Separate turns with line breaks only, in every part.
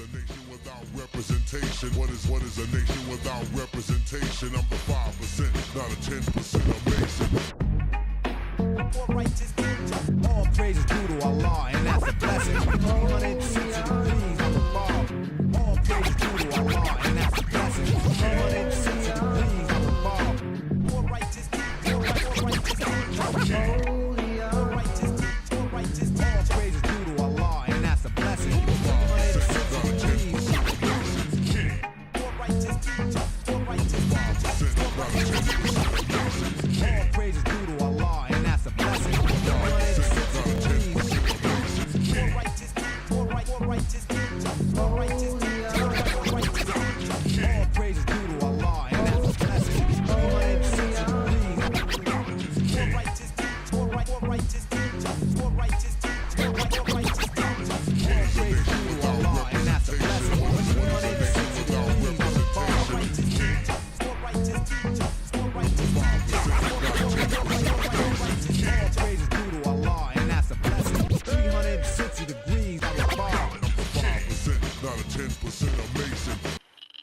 a nation without representation? What is a nation without representation? I'm the 5%, not a 10% amazing.
All praises due to Allah, and that's a blessing. 360 degrees on the ball. All praises due to Allah, and that's a blessing. 360 degrees on the ball. More righteous deeds, more righteous deeds. All praises due to Allah, and that's a blessing. 360 degrees. More righteous deeds, more righteous deeds. All praises due to Allah, and that's a blessing.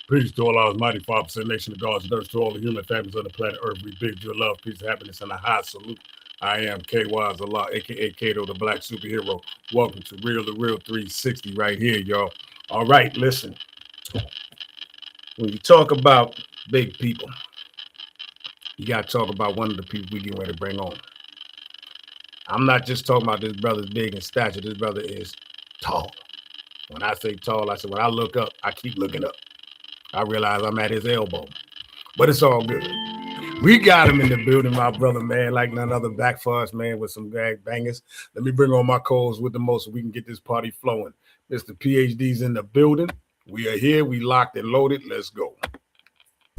Peace to all our mighty 5% nation of gods and earth, to all the human families on the planet Earth. We bid you love, peace, happiness, and a high salute. I am KY's Allah, aka Kato, the Black Superhero. Welcome to Real2reel360 right here, y'all. All right, listen. When you talk about big people, you got to talk about one of the people we getting ready to bring on. I'm not just talking about this brother's big in stature. This brother is tall. When I say tall, I say when I look up, I keep looking up. I realize I'm at his elbow, but it's all good. We got him in the building, my brother, man, like none other, back for us, man, with some bangers. Let me bring on my co-host with the most so we can get this party flowing. Mr. PhD's in the building. We are here. We locked and loaded. Let's go.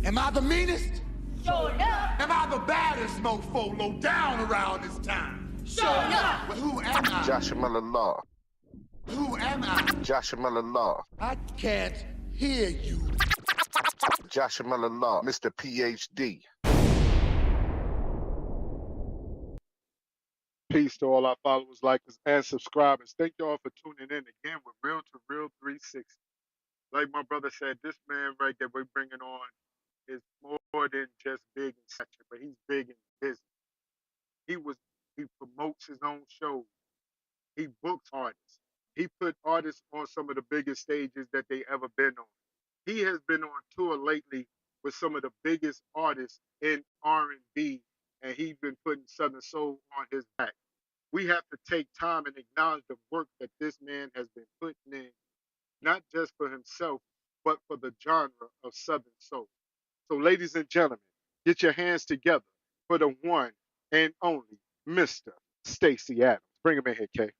Am I the meanest?
Sure enough.
Am I the baddest mofo low down around this time?
Sure enough.
But who am I?
Joshua
Who am I?
Joshua
I can't hear you.
Joshua Mr. PhD.
Peace to all our followers, likers, and subscribers. Thank you all for tuning in again with Real2reel360. Like my brother said, this man right there we're bringing on is more than just big in stature, but he's big in business. He promotes his own shows. He books artists. He put artists on some of the biggest stages that they ever been on. He has been on tour lately with some of the biggest artists in R&B, and he's been putting Southern Soul on his back. We have to take time and acknowledge the work that this man has been putting in, not just for himself, but for the genre of Southern Soul. So, ladies and gentlemen, get your hands together for the one and only Mr. Stacii Adams. Bring him in here, Kay.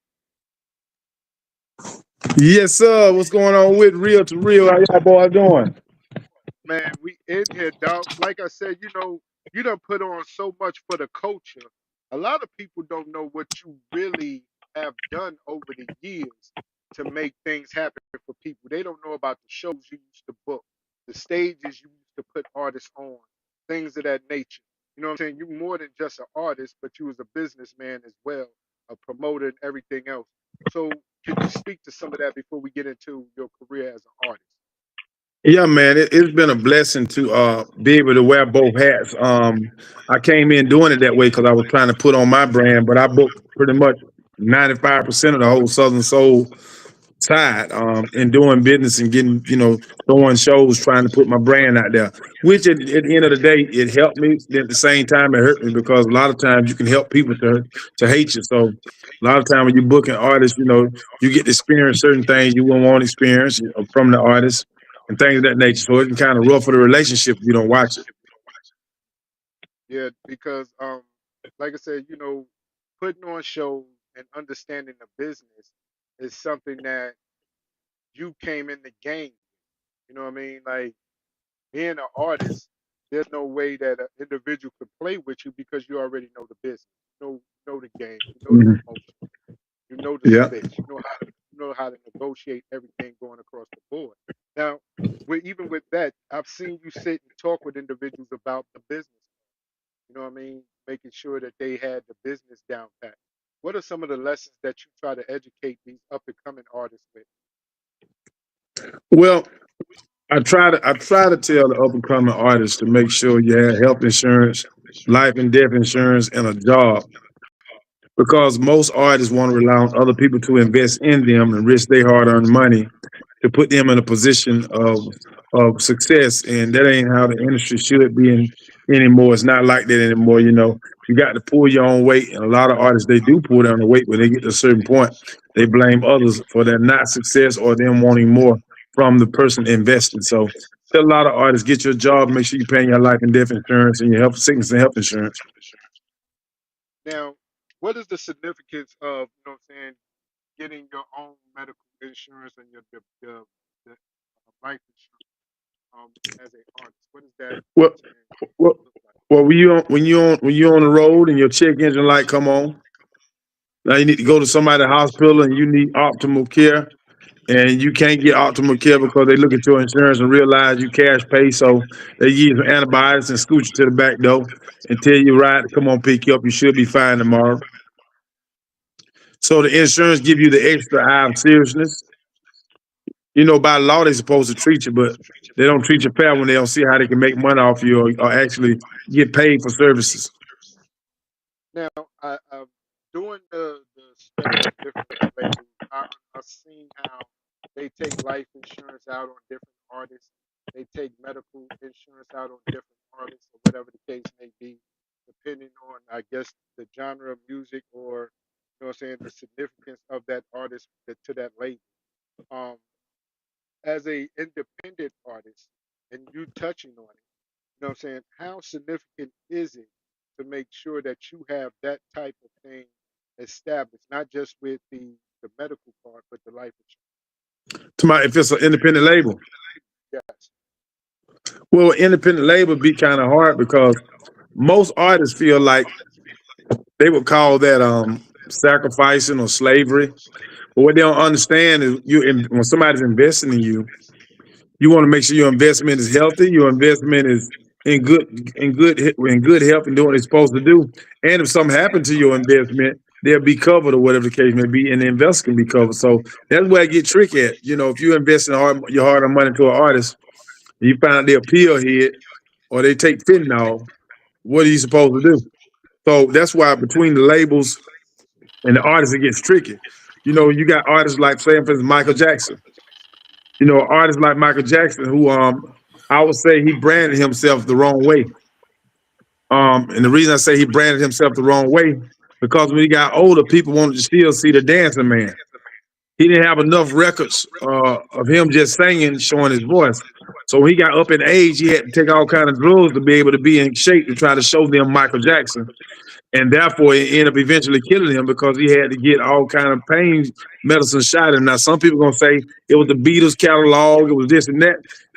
Yes, sir. What's going on with Real to Real? How y'all boys doing?
Man, we in here, dog. Like I said, you done put on so much for the culture. A lot of people don't know what you really have done over the years to make things happen for people. They don't know about the shows you used to book, the stages you used to put artists on, things of that nature. You know what I'm saying? You're more than just an artist, but you was a businessman as well, a promoter and everything else. So can you speak to some of that before we get into your career as an artist?
Yeah, man, it's been a blessing to be able to wear both hats. I came in doing it that way because I was trying to put on my brand, but I booked pretty much 95% of the whole Southern Soul side in doing business and getting, throwing shows, trying to put my brand out there, which at the end of the day, it helped me. At the same time, it hurt me because a lot of times you can help people to hate you. So a lot of times when you're booking artists, you get to experience certain things you wouldn't want to experience from the artist and things of that nature. So it can kind of ruffle the relationship if you don't watch it.
Yeah, because like I said, putting on shows and understanding the business is something that you came in the game. You know what I mean? Like being an artist, there's no way that an individual could play with you because you already know the business. You know the game, you know the
Mhm.
promotion, you know the
Yeah.
space, you know how to negotiate everything going across the board. Now, even with that, I've seen you sit and talk with individuals about the business. You know what I mean? Making sure that they had the business down pat. What are some of the lessons that you try to educate these up and coming artists with?
Well, I try to tell the up and coming artists to make sure you have health insurance, life and death insurance, and a job because most artists want to rely on other people to invest in them and risk their hard earned money to put them in a position of success, and that ain't how the industry should be anymore. It's not like that anymore. You got to pull your own weight, and a lot of artists they do pull down the weight when they get to a certain point. They blame others for their not success or them wanting more from the person investing. So, tell a lot of artists get your job, make sure you're paying your life and death insurance and your health sickness and health insurance.
Now, what is the significance of, getting your own medical insurance and your life insurance as an artist? What does that,
Well, well,
look like?
well, when you on the road and your check engine light come on, now you need to go to somebody's hospital and you need optimal care, and you can't get optimal care because they look at your insurance and realize you cash pay, so they give you some antibiotics and scoot you to the back door and tell you right to come on pick you up. You should be fine tomorrow. So the insurance give you the extra eye of seriousness. By law they're supposed to treat you, but they don't treat you fair when they don't see how they can make money off you or actually get paid for services.
Now, doing the study of different labels, I've seen how they take life insurance out on different artists. They take medical insurance out on different artists, or whatever the case may be, depending on, I guess, the genre of music or, the significance of that artist to that label. Um, as a independent artist, and you touching on it, how significant is it to make sure that you have that type of thing established, not just with the medical part, but the life
To my if it's an independent label.
insurance? Yes.
Well, independent label be kind of hard because most artists feel like they would call that sacrificing or slavery. But what they don't understand is when somebody's investing in you, you want to make sure your investment is healthy, your investment is in good health and doing what it's supposed to do. And if something happened to your investment, they'll be covered or whatever the case may be, and the investor can be covered. So that's where I get tricky at. If you invest your hard-earned money to an artist, and you find out they're pill head or they take fentanyl, what are you supposed to do? So that's why between the labels and the artists, it gets tricky. You got artists like, say, for instance, Michael Jackson. Artists like Michael Jackson, who I would say he branded himself the wrong way. And the reason I say he branded himself the wrong way, because when he got older, people wanted to still see the dancing man. He didn't have enough records of him just singing, showing his voice. So when he got up in age, he had to take all kind of drugs to be able to be in shape to try to show them Michael Jackson, and therefore it ended up eventually killing him because he had to get all kind of pain medicine shot in. Now some people gonna say it was the Beatles catalog, it was this and that.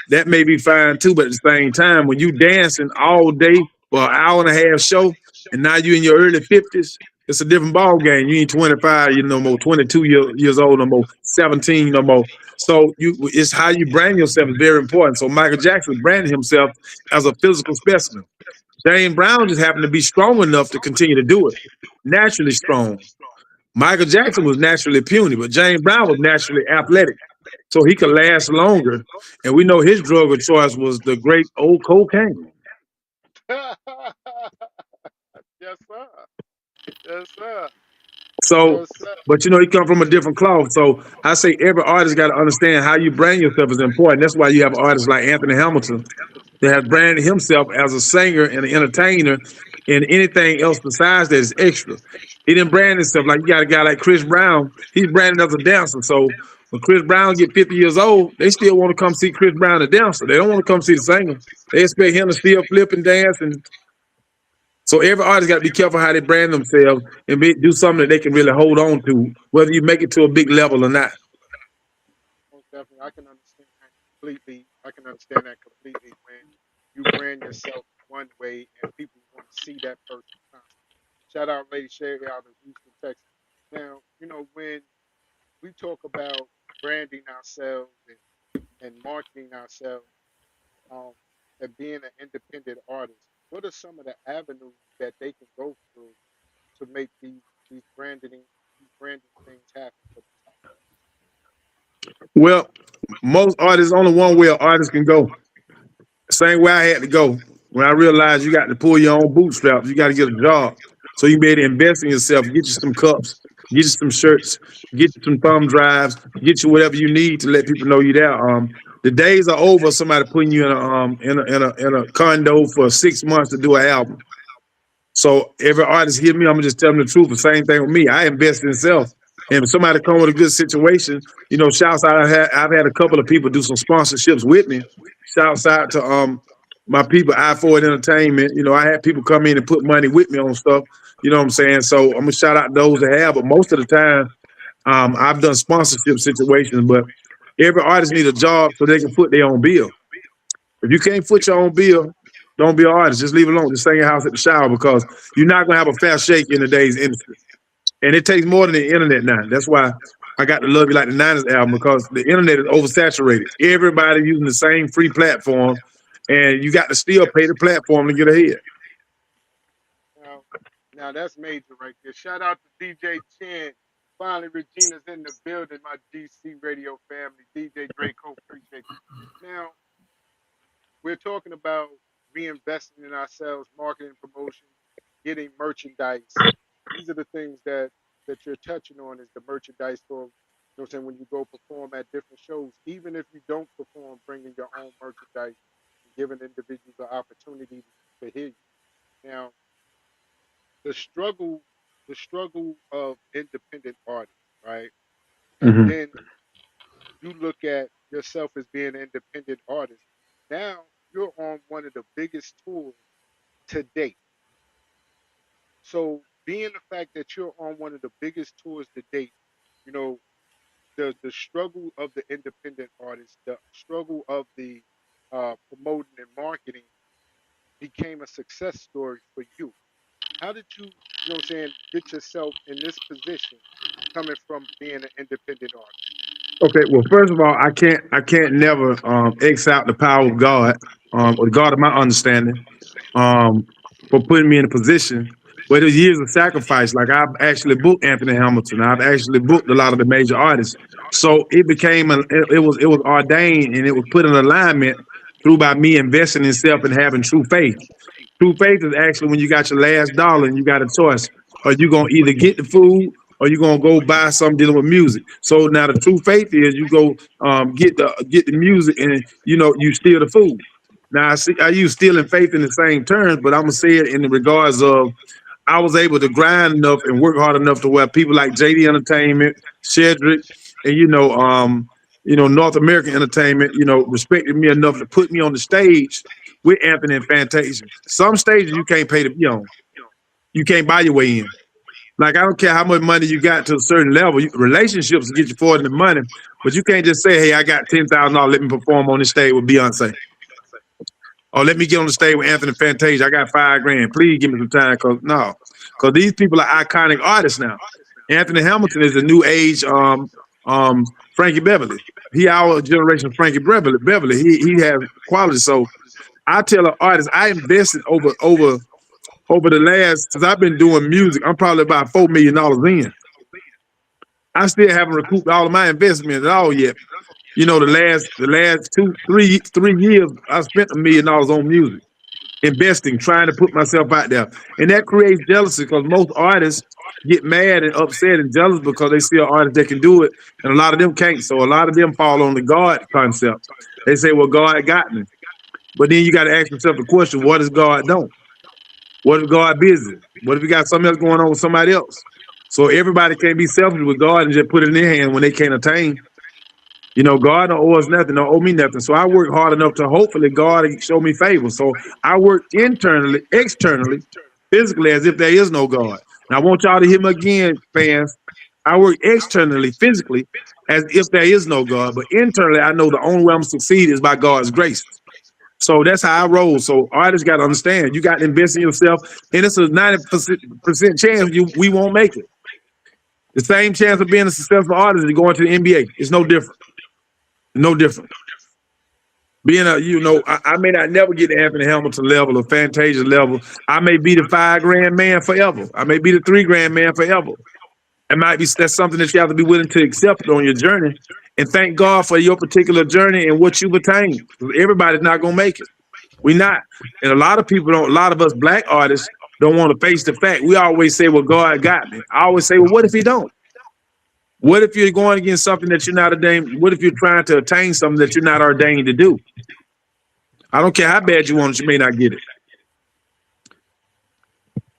That may be fine too, but at the same time, when you dancing all day for an hour and a half show, and now you in your early 50s, it's a different ball game. You ain't 25, you no more 22 years old, no more 17, no more. So it's how you brand yourself is very important. So Michael Jackson branded himself as a physical specimen. James Brown just happened to be strong enough to continue to do it, naturally strong. Michael Jackson was naturally puny, but James Brown was naturally athletic, so he could last longer. And we know his drug of choice was the great old cocaine.
Yes, sir. Yes, sir.
So,
Yes, sir.
but he come from a different cloth. So I say every artist got to understand how you brand yourself is important. That's why you have artists like Anthony Hamilton that has branded himself as a singer and an entertainer, and anything else besides that is extra. He didn't brand himself like you got a guy like Chris Brown. He's branded as a dancer. So when Chris Brown get 50 years old, they still want to come see Chris Brown the dancer. They don't want to come see the singer. They expect him to still flip and dance. And so every artist got to be careful how they brand themselves and do something that they can really hold on to, whether you make it to a big level or not.
Most definitely. I can understand that completely. I can understand that completely when you brand yourself one way and people want to see that person constantly. Shout out Lady Sherry out of Houston, Texas. Now, when we talk about branding ourselves and marketing ourselves, um, and being an independent artist, what are some of the avenues that they can go through to make these branding things happen for
Well, most artists only one way an artist can go. Same way I had to go. When I realized you got to pull your own bootstraps, you got to get a job. So you better invest in yourself, get you some cups, get you some shirts, get you some thumb drives, get you whatever you need to let people know you there. The days are over. Somebody putting you in a condo for 6 months to do an album. So every artist hear me, I'm gonna just tell them the truth. The same thing with me. I invest in self. And if somebody come with a good situation, shouts out. I've had a couple of people do some sponsorships with me. Shouts out to my people, I4 Entertainment. I had people come in and put money with me on stuff. You know what I'm saying? So I'm gonna shout out those that have, but most of the time, I've done sponsorship situations, but every artist need a job so they can foot their own bill. If you can't foot your own bill, don't be an artist. Just leave it alone. Just stay in your house at the shower because you're not gonna have a fast shake in today's industry. And it takes more than the internet now. That's why I got to Love You Like the 90s album, because the internet is oversaturated. Everybody using the same free platform, and you got to still pay the platform to get ahead.
Now, now that's major right there. Shout out to DJ Chan. Finally, Regina's in the building, my DC radio family. DJ Draco, appreciate you. Now, we're talking about reinvesting in ourselves, marketing, promotion, getting merchandise. These are the things that you're touching on, is the merchandise for, what I'm saying, when you go perform at different shows. Even if you don't perform, bringing your own merchandise and giving individuals the opportunity to hear you. Now, the struggle, the struggle of independent artists, right? And
Mhm.
then you look at yourself as being an independent artist. Now you're on one of the biggest tours to date. So being the fact that you're on one of the biggest tours to date, you know, the struggle of the independent artist, the struggle of the promoting and marketing became a success story for you. How did you, what I'm saying, get yourself in this position coming from being an independent artist?
Okay, well, first of all, I can't never X out the power of God, or the God of my understanding, um, for putting me in a position where there's years of sacrifice. Like, I've actually booked Anthony Hamilton, I've actually booked a lot of the major artists. So it became it was ordained, and it was put in alignment through by me investing in self and having true faith. True faith is actually when you got your last dollar and you got a choice. Are you gonna either get the food or you gonna go buy something dealing with music? So now the true faith is you go get the music, and you steal the food. Now I use stealing faith in the same terms, but I'm gonna say it in the regards of I was able to grind enough and work hard enough to where people like JD Entertainment, Shedrick, and North American Entertainment, respected me enough to put me on the stage with Anthony and Fantasia. Some stages you can't pay to be on. You can't buy your way in. Like, I don't care how much money you got to a certain level. Relationships will get you forward in the money, but you can't just say, "Hey, I got $10,000. Let me perform on this stage with Beyonce." Or let me get on the stage with Anthony Fantasia. I got $5,000. Please give me some time, because these people are iconic artists now. Anthony Hamilton is the new age Frankie Beverly. He our generation Frankie Beverly. He has quality. So I tell an artist I invested over the last, since I've been doing music, I'm probably about $4 million in. I still haven't recouped all of my investment at all yet. The last 3 years, I spent $1 million on music, investing, trying to put myself out there. And that creates jealousy, because most artists get mad and upset and jealous because they see an artist that can do it, and a lot of them can't. So a lot of them fall on the God concept. They say, well, God got me. But then you got to ask yourself the question, what is God doing? What if God busy? What if you got something else going on with somebody else? So everybody can't be selfish with God and just put it in their hand when they can't attain. God don't owe us nothing, don't owe me nothing. So I work hard enough to hopefully God show me favor. So I work internally, externally, physically, as if there is no God. Now I want y'all to hear me again, fans. I work externally, physically, as if there is no God. But internally, I know the only way I'm gonna succeed is by God's grace. So that's how I roll. So artists got to understand, you got to invest in yourself, and it's a 90% chance we won't make it. The same chance of being a successful artist is going to the NBA. It's no different. No different. Being I may not never get to Anthony Hamilton level or Fantasia level. I may be the $5,000 man forever. I may be the $3,000 man forever. That's something that you have to be willing to accept on your journey. and thank God for your particular journey and what you've attained. Everybody's not gonna make it. We're not. And a lot of people don't, a lot of us black artists don't want to face the fact. We always say, well, God got me. I always say, well, what if he don't? What if you're going against something that you're not ordained? What if you're trying to attain something that you're not ordained to do? I don't care how bad you want it, you may not get it.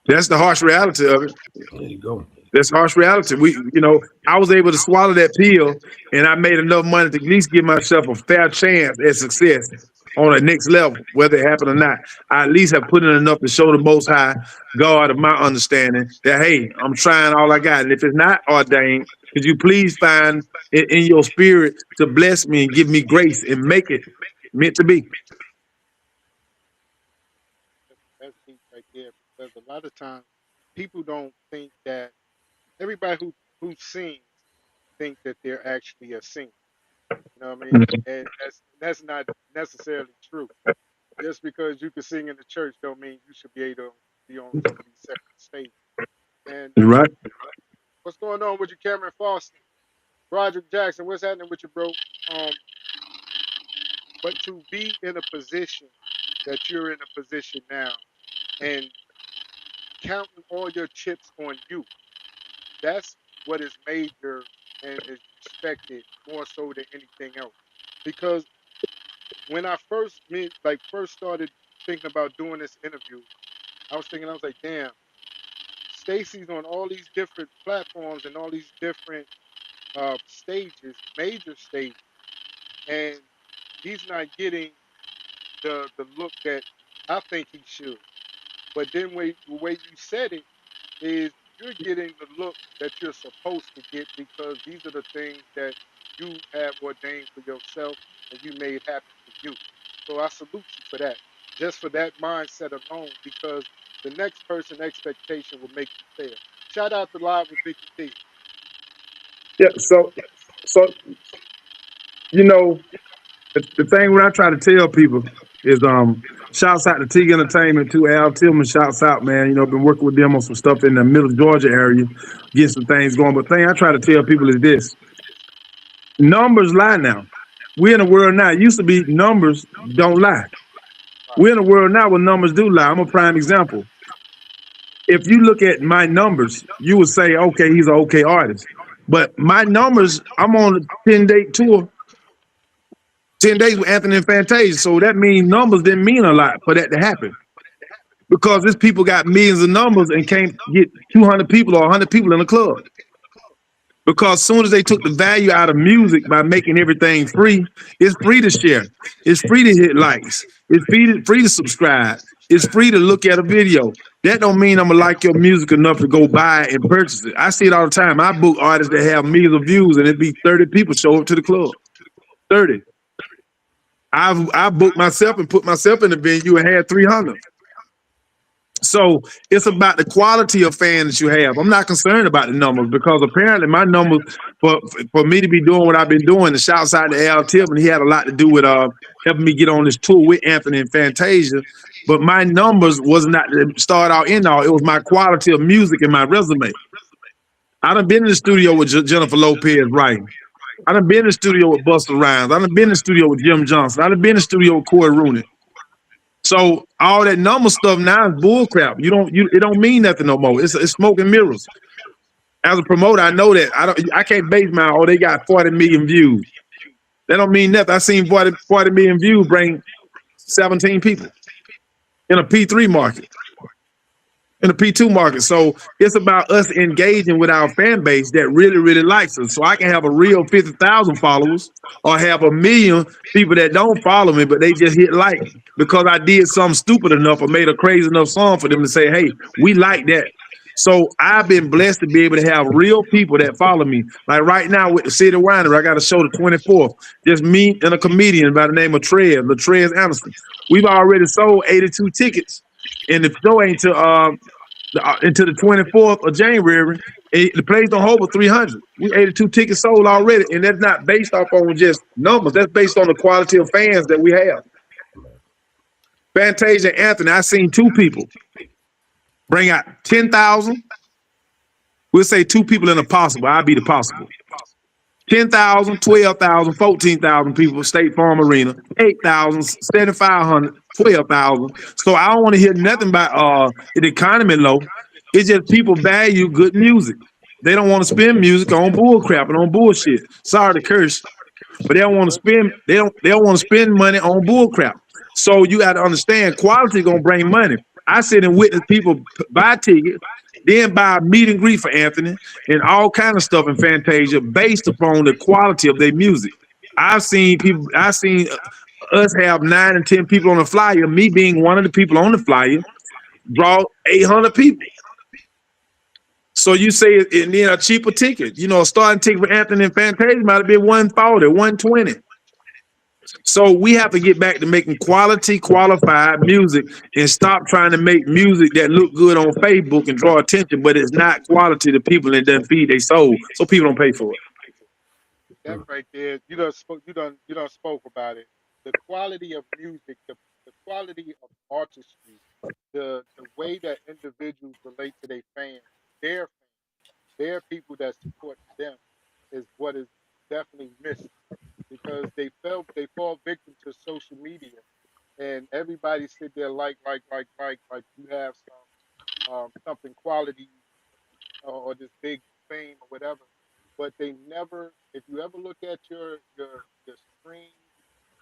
That's the harsh reality of it.
There you go.
That's harsh reality. I was able to swallow that pill, and I made enough money to at least give myself a fair chance at success on the next level, whether it happened or not. I at least have put in enough to show the Most High God of my understanding that, hey, I'm trying all I got. And if it's not ordained, could you please find it in your spirit to bless me and give me grace and make it meant to be?
That's deep right there because a lot of times people don't think that everybody who sings think that they're actually a singer. You know what I mean? And that's not necessarily true. Just because you can sing in the church don't mean you should be able to be on some of these secular stages. And
You're right.
what's going on with you, Cameron Foster? Roderick Jackson, what's happening with you, bro? But to be in a position that you're in a position now and counting all your chips on you, that's what is major and is respected more so than anything else. Because when I first started thinking about doing this interview, I was like, damn, Stacii's on all these different platforms and all these different stages, major stages, and he's not getting the look that I think he should. But then the way you said it is you're getting the look that you're supposed to get because these are the things that you have ordained for yourself and you made happen for you. So I salute you for that. Just for that mindset alone, because the next person expectation will make you fail. Shout out to Live with Vicky T.
Yeah. So you know, the thing what I try to tell people is shouts out to T Entertainment too. Al Tillman shouts out, man. Been working with them on some stuff in the middle Georgia area, getting some things going. But the thing I try to tell people is this: numbers lie now. We're in a world now. It used to be numbers don't lie. We're in a world now where numbers do lie. I'm a prime example. If you look at my numbers, you would say, okay, he's an okay artist. But my numbers, I'm on a 10-day tour, 10 days with Anthony and Fantasia. So that means numbers didn't mean a lot for that to happen. Because these people got millions of numbers and can't get 200 people or 100 people in a club. Because as soon as they took the value out of music by making everything free, it's free to share. It's free to hit likes. It's free to subscribe. It's free to look at a video. That don't mean I'm gonna like your music enough to go buy it and purchase it. I see it all the time. I book artists that have millions of views and it be 30 people show up to the club. 30. I've booked myself and put myself in the venue and had 300. So it's about the quality of fans that you have. I'm not concerned about the numbers because apparently my numbers for me to be doing what I've been doing, the shouts out to Al Tillman, he had a lot to do with helping me get on this tour with Anthony and Fantasia. But my numbers was not the start out end all. It was my quality of music and my resume. I done been in the studio with Jennifer Lopez writing. I done been in the studio with Busta Rhymes. I done been in the studio with Jim Johnson. I done been in the studio with Corey Rooney. So all that number stuff now is bullcrap. It don't mean nothing no more. It's smoke and mirrors. As a promoter, I know that. I can't base they got 40 million views. That don't mean nothing. I seen 40 million views bring 17 people in a P3 market, in a P2 market. So it's about us engaging with our fan base that really, really likes us. So I can have a real 50,000 followers or have 1 million people that don't follow me, but they just hit like because I did something stupid enough or made a crazy enough song for them to say, hey, we like that. So I've been blessed to be able to have real people that follow me. Like right now with the City Winery, I got a show the 24th. Just me and a comedian by the name of Latrez Anderson. We've already sold 82 tickets. And the show ain't into the 24th of January. The place don't hold for 300. We 82 tickets sold already. And that's not based off on just numbers. That's based on the quality of fans that we have. Fantasia and Anthony, I seen 2 people bring out 10,000. We'll say 2 people in the possible. I'll be the possible. 10,000, 12,000, 14,000 people, State Farm Arena, 8,000, 7,500, 12,000. So I don't want to hear nothing about the economy low. It's just people value good music. They don't want to spend music on bull crap and on bullshit. Sorry to curse, but they don't want to spend they don't want to spend money on bull crap. So you got to understand quality gonna bring money. I sit and witness people buy tickets, then buy a meet and greet for Anthony and all kind of stuff in Fantasia based upon the quality of their music. I've seen us have 9 and 10 people on the flyer, me being one of the people on the flyer, draw 800 people. So you say it need a cheaper ticket. You know, a starting ticket for Anthony and Fantasia might have been 140, 120. So we have to get back to making quality, qualified music and stop trying to make music that look good on Facebook and draw attention, but it's not quality to people and doesn't feed their soul. So people don't pay for it.
That right there, you done spoke about it. The quality of music, the quality of artistry, the way that individuals relate to their fans, their their people that support them is what is definitely missing because they fall victim to social media and everybody sit there like you have something quality or this big fame or whatever. But they never, if you ever look at your stream,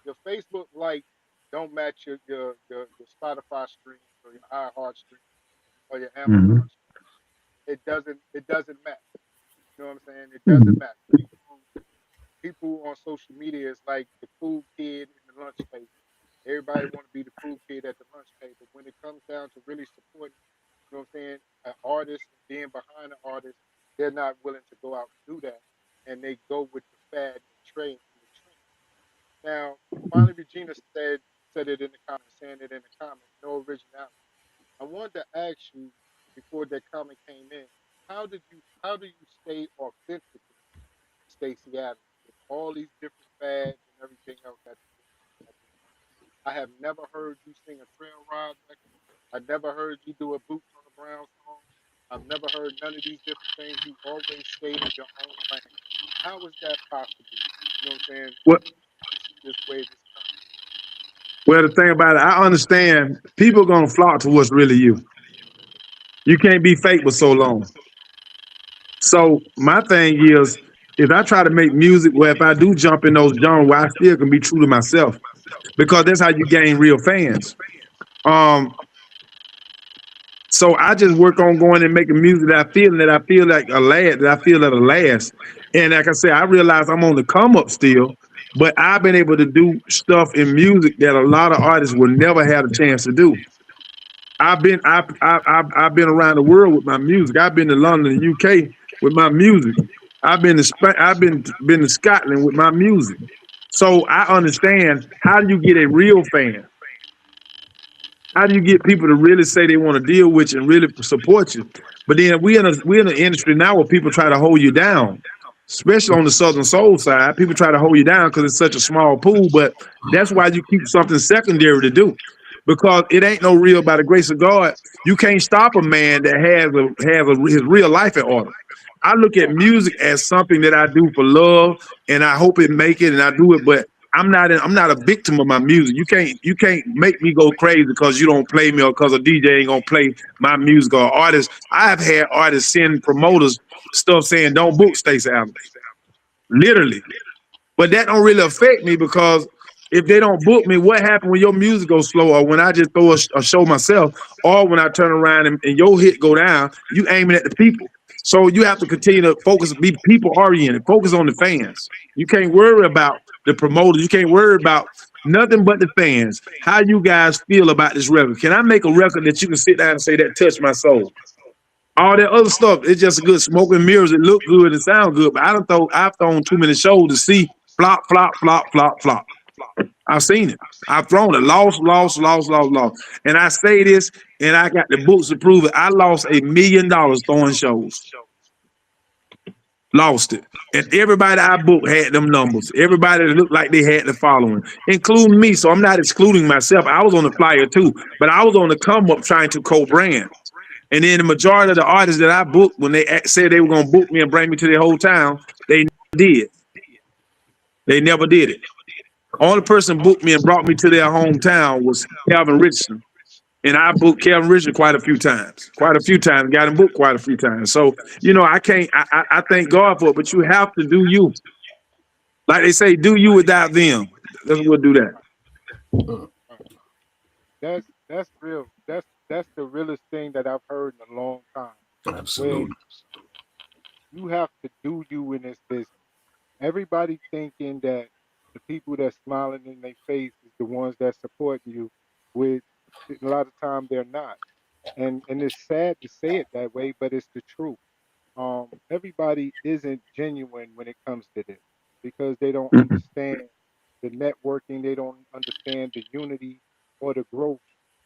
your Facebook like don't match your Spotify streams or your iHeart streams or your
Mm-hmm.
Amazon streams. It doesn't match. You know what I'm saying? It doesn't match. People on social media is like the cool kid in the lunch table. Everybody want to be the cool kid at the lunch table. When it comes down to really supporting, you know what I'm saying, an artist and being behind the artist, they're not willing to go out and do that. And they go with the fad and the trend and the trend. Now, finally Regina said it in the comments, saying it in the comments, no originality. I wanted to ask you before that comment came in, how do you stay authentic, Stacii Adams, with all these different fads and everything else that's at this time? I have never heard you sing a trail ride record. I never heard you do a boots on the ground song. I've never heard none of these different things. You always stayed in your own lane. How is that possible? You know what I'm saying?
What?
This way, this time.
Well, the thing about it, I understand people are gonna flock to what's really you. You can't be fake for so long. So my thing is I try to make music where if I do jump in those genres, where I still can be true to myself, because that's how you gain real fans. Um, so I just work on going and making music that I feel like a lad, that I feel that'll last. And like I said, I realize I'm on the come up still, but I've been able to do stuff in music that a lot of artists will never have a chance to do. I've been around the world with my music. I've been to London, the UK with my music. I've been to Scotland with my music. So I understand, how do you get a real fan? How do you get people to really say they want to deal with you and really support you? But then we're in an industry now where people try to hold you down, especially on the Southern Soul side. People try to hold you down because it's such a small pool. But that's why you keep something secondary to do, because it ain't no real, by the grace of God. You can't stop a man that his real life in order. I look at music as something that I do for love, and I hope it make it, and I do it. But I'm not a victim of my music. You can't make me go crazy because you don't play me or because a DJ ain't gonna play my music or artists. I've had artists send promoters stuff saying don't book Stacii Adams, literally. But that don't really affect me, because if they don't book me, what happened when your music goes slow, or when I just throw a show myself, or when I turn around and your hit go down, you aiming at the people. So you have to continue to focus, be people oriented, focus on the fans. You can't worry about the promoters. You can't worry about nothing but the fans. How you guys feel about this record? Can I make a record that you can sit down and say that touched my soul? All that other stuff, it's just a good smoke and mirrors. It look good and sound good, but I've thrown too many shows to see flop, flop, flop, flop, flop. I've seen it. I've thrown it. Lost, lost, lost, lost, lost. And I say this, and I got the books to prove it. I lost $1 million throwing shows. Lost it. And everybody I booked had them numbers. Everybody that looked like they had the following, including me. So I'm not excluding myself. I was on the flyer too, but I was on the come up trying to co-brand. And then the majority of the artists that I booked, when they said they were going to book me and bring me to their whole town, they did. They never did it. Only person booked me and brought me to their hometown was Calvin Richardson. And I booked Calvin Richardson quite a few times. Quite a few times. Got him booked quite a few times. So, I can't I thank God for it, but you have to do you. Like they say, do you without them. That's what we'll do that.
That's real. That's the realest thing that I've heard in a long time. Where
Absolutely.
you have to do you in this business. Everybody thinking that the people that's smiling in their face is the ones that supporting you. With a lot of time they're not, and it's sad to say it that way, but it's the truth. Everybody isn't genuine when it comes to this because they don't
Mhm.
understand the networking, they don't understand the unity or the growth.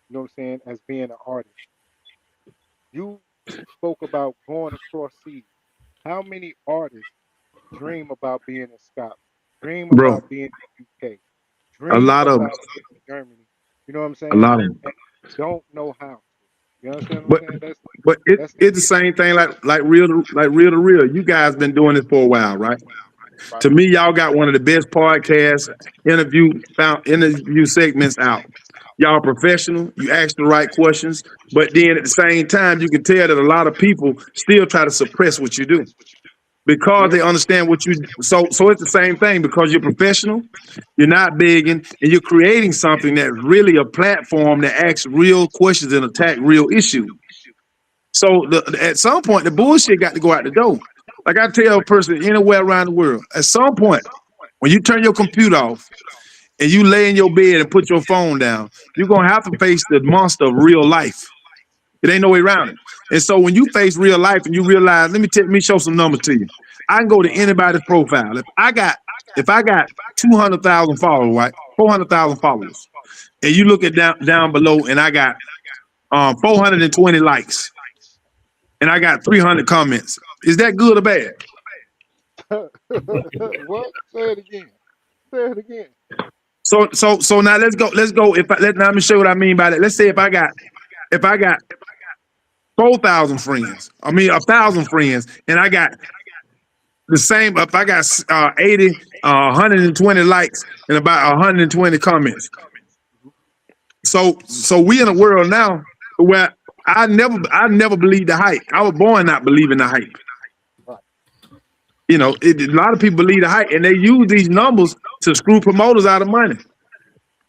You know what I'm saying? As being an artist, you spoke about going across seas. How many artists dream about being in Scotland, dream
Bro,
about being in the UK,
a
dream
lot of them.
about being in Germany? You know what I'm
A
saying?
lot of them.
And don't know how to. You understand what I'm
But
saying?
but
That's
it's the same thing like real to real. You guys been doing this for a while, right?
right.
To me, y'all got one of the best podcasts, interview segments out. Y'all professional. You ask the right questions, but then at the same time, you can tell that a lot of people still try to suppress what you do because
Yeah.
they understand what you. So it's the same thing because you're professional. You're not begging, and you're creating something that's really a platform that asks real questions and attack real issues. So at some point, the bullshit got to go out the door. Like I tell a person anywhere around the world, at some point, when you turn your computer off and you lay in your bed and put your phone down, you're gonna have to face the monster of real life. It ain't no way around it. And so when you face real life and you realize, let me show some numbers to you. I can go to anybody's profile. If I got 200,000 followers, right, 400,000 followers, and you look at down below, and I got 420 likes, and I got 300 comments. Is that good or bad?
What? Say it again. Say it again.
So now let's go. Now let me show you what I mean by that. Let's say if I got 4,000 friends, I mean 1,000 friends, and I got the same. If I got 80, 120 likes and about 120 comments. So we in a world now where I never believed the hype. I was born not believing the hype.
Right.
A lot of people believe the hype, and they use these numbers to screw promoters out of money.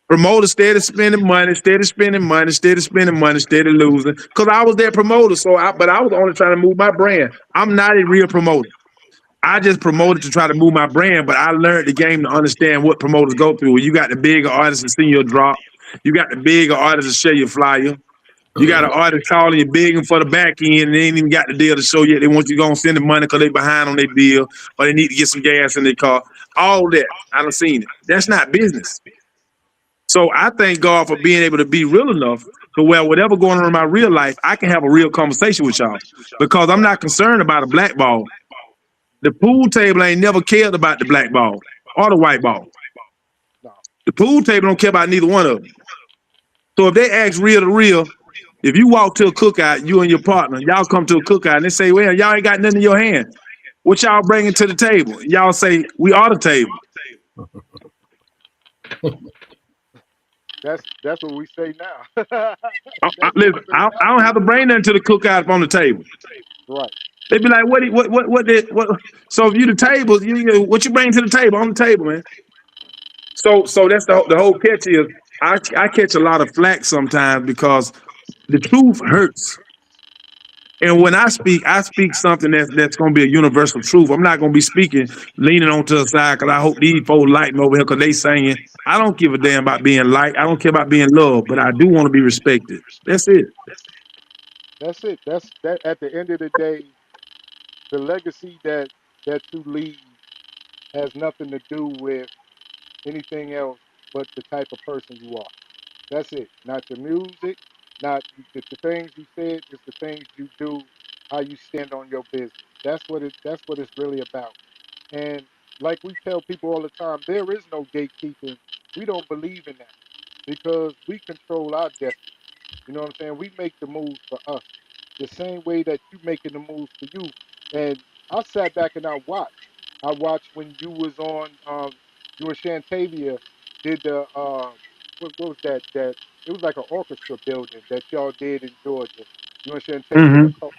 Promoters steady spending money, steady spending money, steady spending money, steady losing. Because I was their promoter, but I was only trying to move my brand. I'm not a real promoter. I just promoted to try to move my brand, but I learned the game to understand what promoters go through. You got the bigger artists that send you a drop. You got the bigger artists that share your flyer. You got an artist calling you begging for the back end, and they ain't even got the deal to show yet. They want you to go and send the money because they behind on their bill, or they need to get some gas in their car. All that. I done seen it. That's not business. So I thank God for being able to be real enough to where whatever going on in my real life, I can have a real conversation with y'all because I'm not concerned about a black ball. The pool table ain't never cared about the black ball or the white ball.
No.
The pool table don't care about neither one of them. So if they ask real to real, if you walk to a cookout, you and your partner, y'all come to a cookout and they say, well, y'all ain't got nothing in your hand. What y'all bringing to the table? Y'all say, we are the table.
That's what we say now. That's what we
Listen,
say
I
now.
don't have to bring nothing to the cookout on the table.
Right.
They be like, what? So if you the table, what you bring to the table on the table, man? So that's the whole catch is I catch a lot of flack sometimes because the truth hurts. And when I speak something that's going to be a universal truth. I'm not going to be speaking leaning onto the side because I hope these folks like me over here because they saying I don't give a damn about being liked. I don't care about being loved, but I do want to be respected. That's it.
That's it. That's that. At the end of the day, the legacy that you leave has nothing to do with anything else but the type of person you are. That's it. Not your music, not the things you said. It's the things you do, how you stand on your business. That's what it's really about. And like we tell people all the time, there is no gatekeeping. We don't believe in that because we control our destiny. You know what I'm saying? We make the moves for us, the same way that you making the moves for you. And I sat back and I watched. I watched when you was on. You and Shantavia did the what was that it was like an orchestra building that y'all did in Georgia. You and Shantavia
Hmm.
Nicole.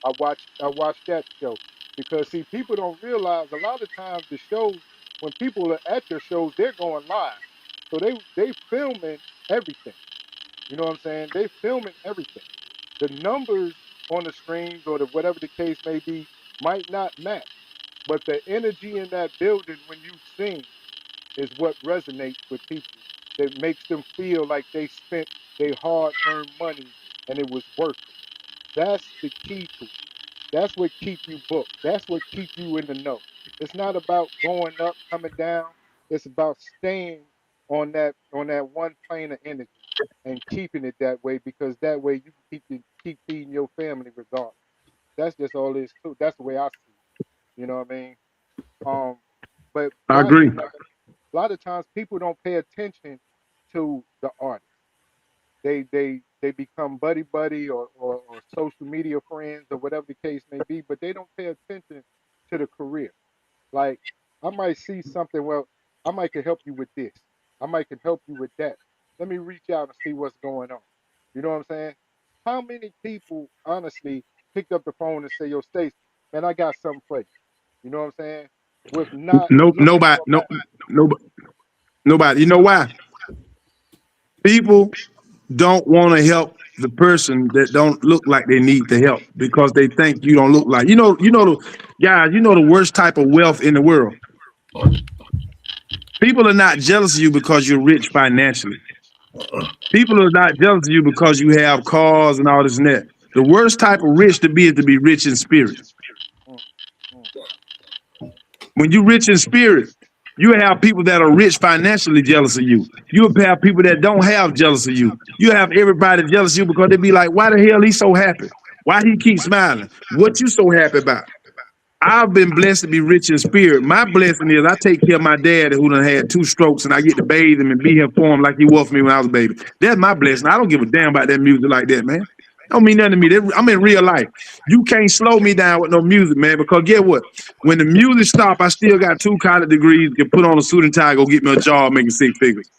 I watched that show because see people don't realize a lot of times the shows when people are at your shows they're going live, so they filming everything. You know what I'm saying? They filming everything. The numbers on the screens or the whatever the case may be might not match, but the energy in that building when you sing is what resonates with people. That makes them feel like they spent their hard-earned money and it was worth it. That's the key to it. That's what keep you booked. That's what keep you in the know. It's not about going up, coming down. It's about staying on that one plane of energy and keeping it that way because that way you can keep feeding your family regardless. That's just all it is too. That's the way I see it. You know what I mean? Um, but
I
Josh,
agree.
a lot of times people don't pay attention to the artist. They become buddy buddy or social media friends or whatever the case may be, but they don't pay attention to the career. Like I might see something, well, I might can help you with this. I might can help you with that. Let me reach out and see what's going on. You know what I'm saying? How many people honestly picked up the phone and say, "Yo, Stacey, man, I got something for you." You know what I'm saying? With not
No,
looking
nobody,
for a
no,
bag.
nobody, nobody. You know why? People don't want to help the person that don't look like they need the help because they think you don't look like. The guys. You know the worst type of wealth in the world. People are not jealous of you because you're rich financially. People are not jealous of you because you have cars and all this and that. The worst type of rich to be is to be rich in spirit.
Mm, mm,
When you're rich in spirit, you have people that are rich financially jealous of you. You have people that don't have jealous of you. You have everybody jealous of you because they be like, why the hell he so happy? Why he keep smiling? What you so happy about? I've been blessed to be rich in spirit. My blessing is I take care of my dad who done had 2 strokes and I get to bathe him and be here for him like he was for me when I was a baby. That's my blessing. I don't give a damn about that music like that, man. Don't mean nothing to me. I'm in real life. You can't slow me down with no music, man, because get what? When the music stop, I still got 2 college degrees, can put on a suit and tie, go get me a job making 6 figures.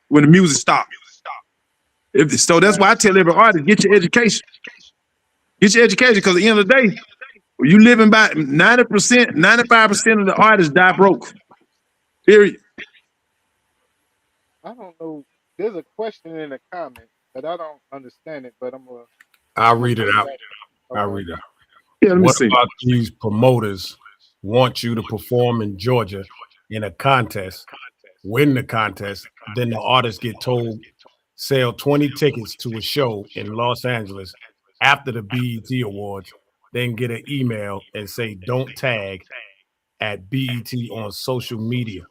When the music stop. So that's
right.
why I tell every artist, get your education. Get your education, because at the end of the day, you living by 90%, 95% of the artists die broke. Period.
I don't know. There's a question in the comment, but I don't understand it. But
I'll
I'm gonna
read it
bring
out.
that.
I'll
Okay.
read it out.
Yeah, let me
What
see.
about these promoters want you to perform in Georgia in a contest, win the contest, then the artists get told sell 20 tickets to a show in Los Angeles after the BET Awards, then get an email and say don't tag at BET on social media.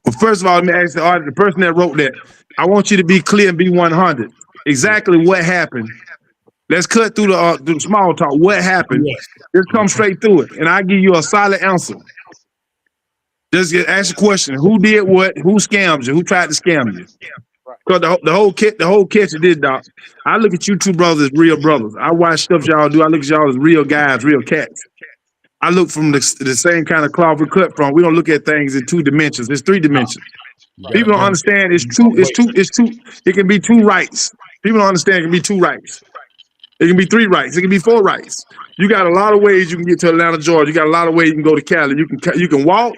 Well, first of all, let me ask the artist, the person that wrote that. I want you to be clear and be 100. Exactly what happened. Let's cut through the small talk. What happened?
Yes.
Just come straight through it, and I give you a solid answer. Just ask a question: who did what? Who scammed you? Who tried to scam you?
Right.
Because the whole catch of this, doc. I look at you two brothers as real brothers. I watch stuff y'all do. I look at y'all as real guys, real cats. I look from the same kind of cloth we cut from. We don't look at things in 2 dimensions. It's 3 dimensions.
You
Right.
gotta
People don't
bring
understand it's two, it's
wait.
two, it's two, it can be 2 rights. People don't understand it can be 2 rights. It can be 3 rights. It can be 4 rights. You got a lot of ways you can get to Atlanta, Georgia. You got a lot of ways you can go to Cali. You can walk,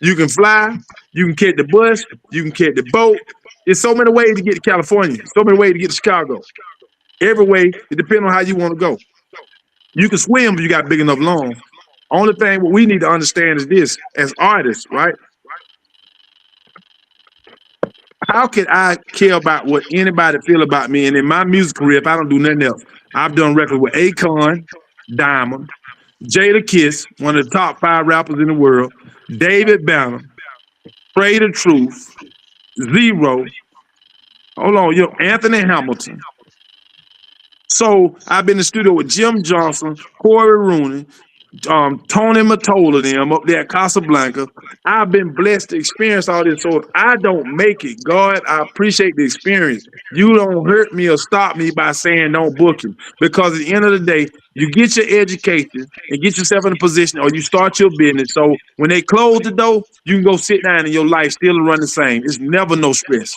you can fly, you can catch the bus, you can catch the boat. There's so many ways to get to California. So many ways to get to Chicago. Every way, it depends on how you want to go. You can swim if you got big enough lungs. Only thing what we need to understand is this: as artists, right? How could I care about what anybody feel about me? And in my music career, if I don't do nothing else, I've done records with Akon, Diamond, Jada Kiss, one of the top 5 rappers in the world, David Banner, Pray the Truth, Zero. Hold on, Anthony Hamilton. So I've been in the studio with Jim Johnson, Corey Rooney, Tony Mottola, them up there at Casablanca. I've been blessed to experience all this. So if I don't make it, God, I appreciate the experience. You don't hurt me or stop me by saying don't book him. Because at the end of the day, You get your education and get yourself in a position, or you start your business. So when they close the door, you can go sit down and your life still run the same. It's never no stress.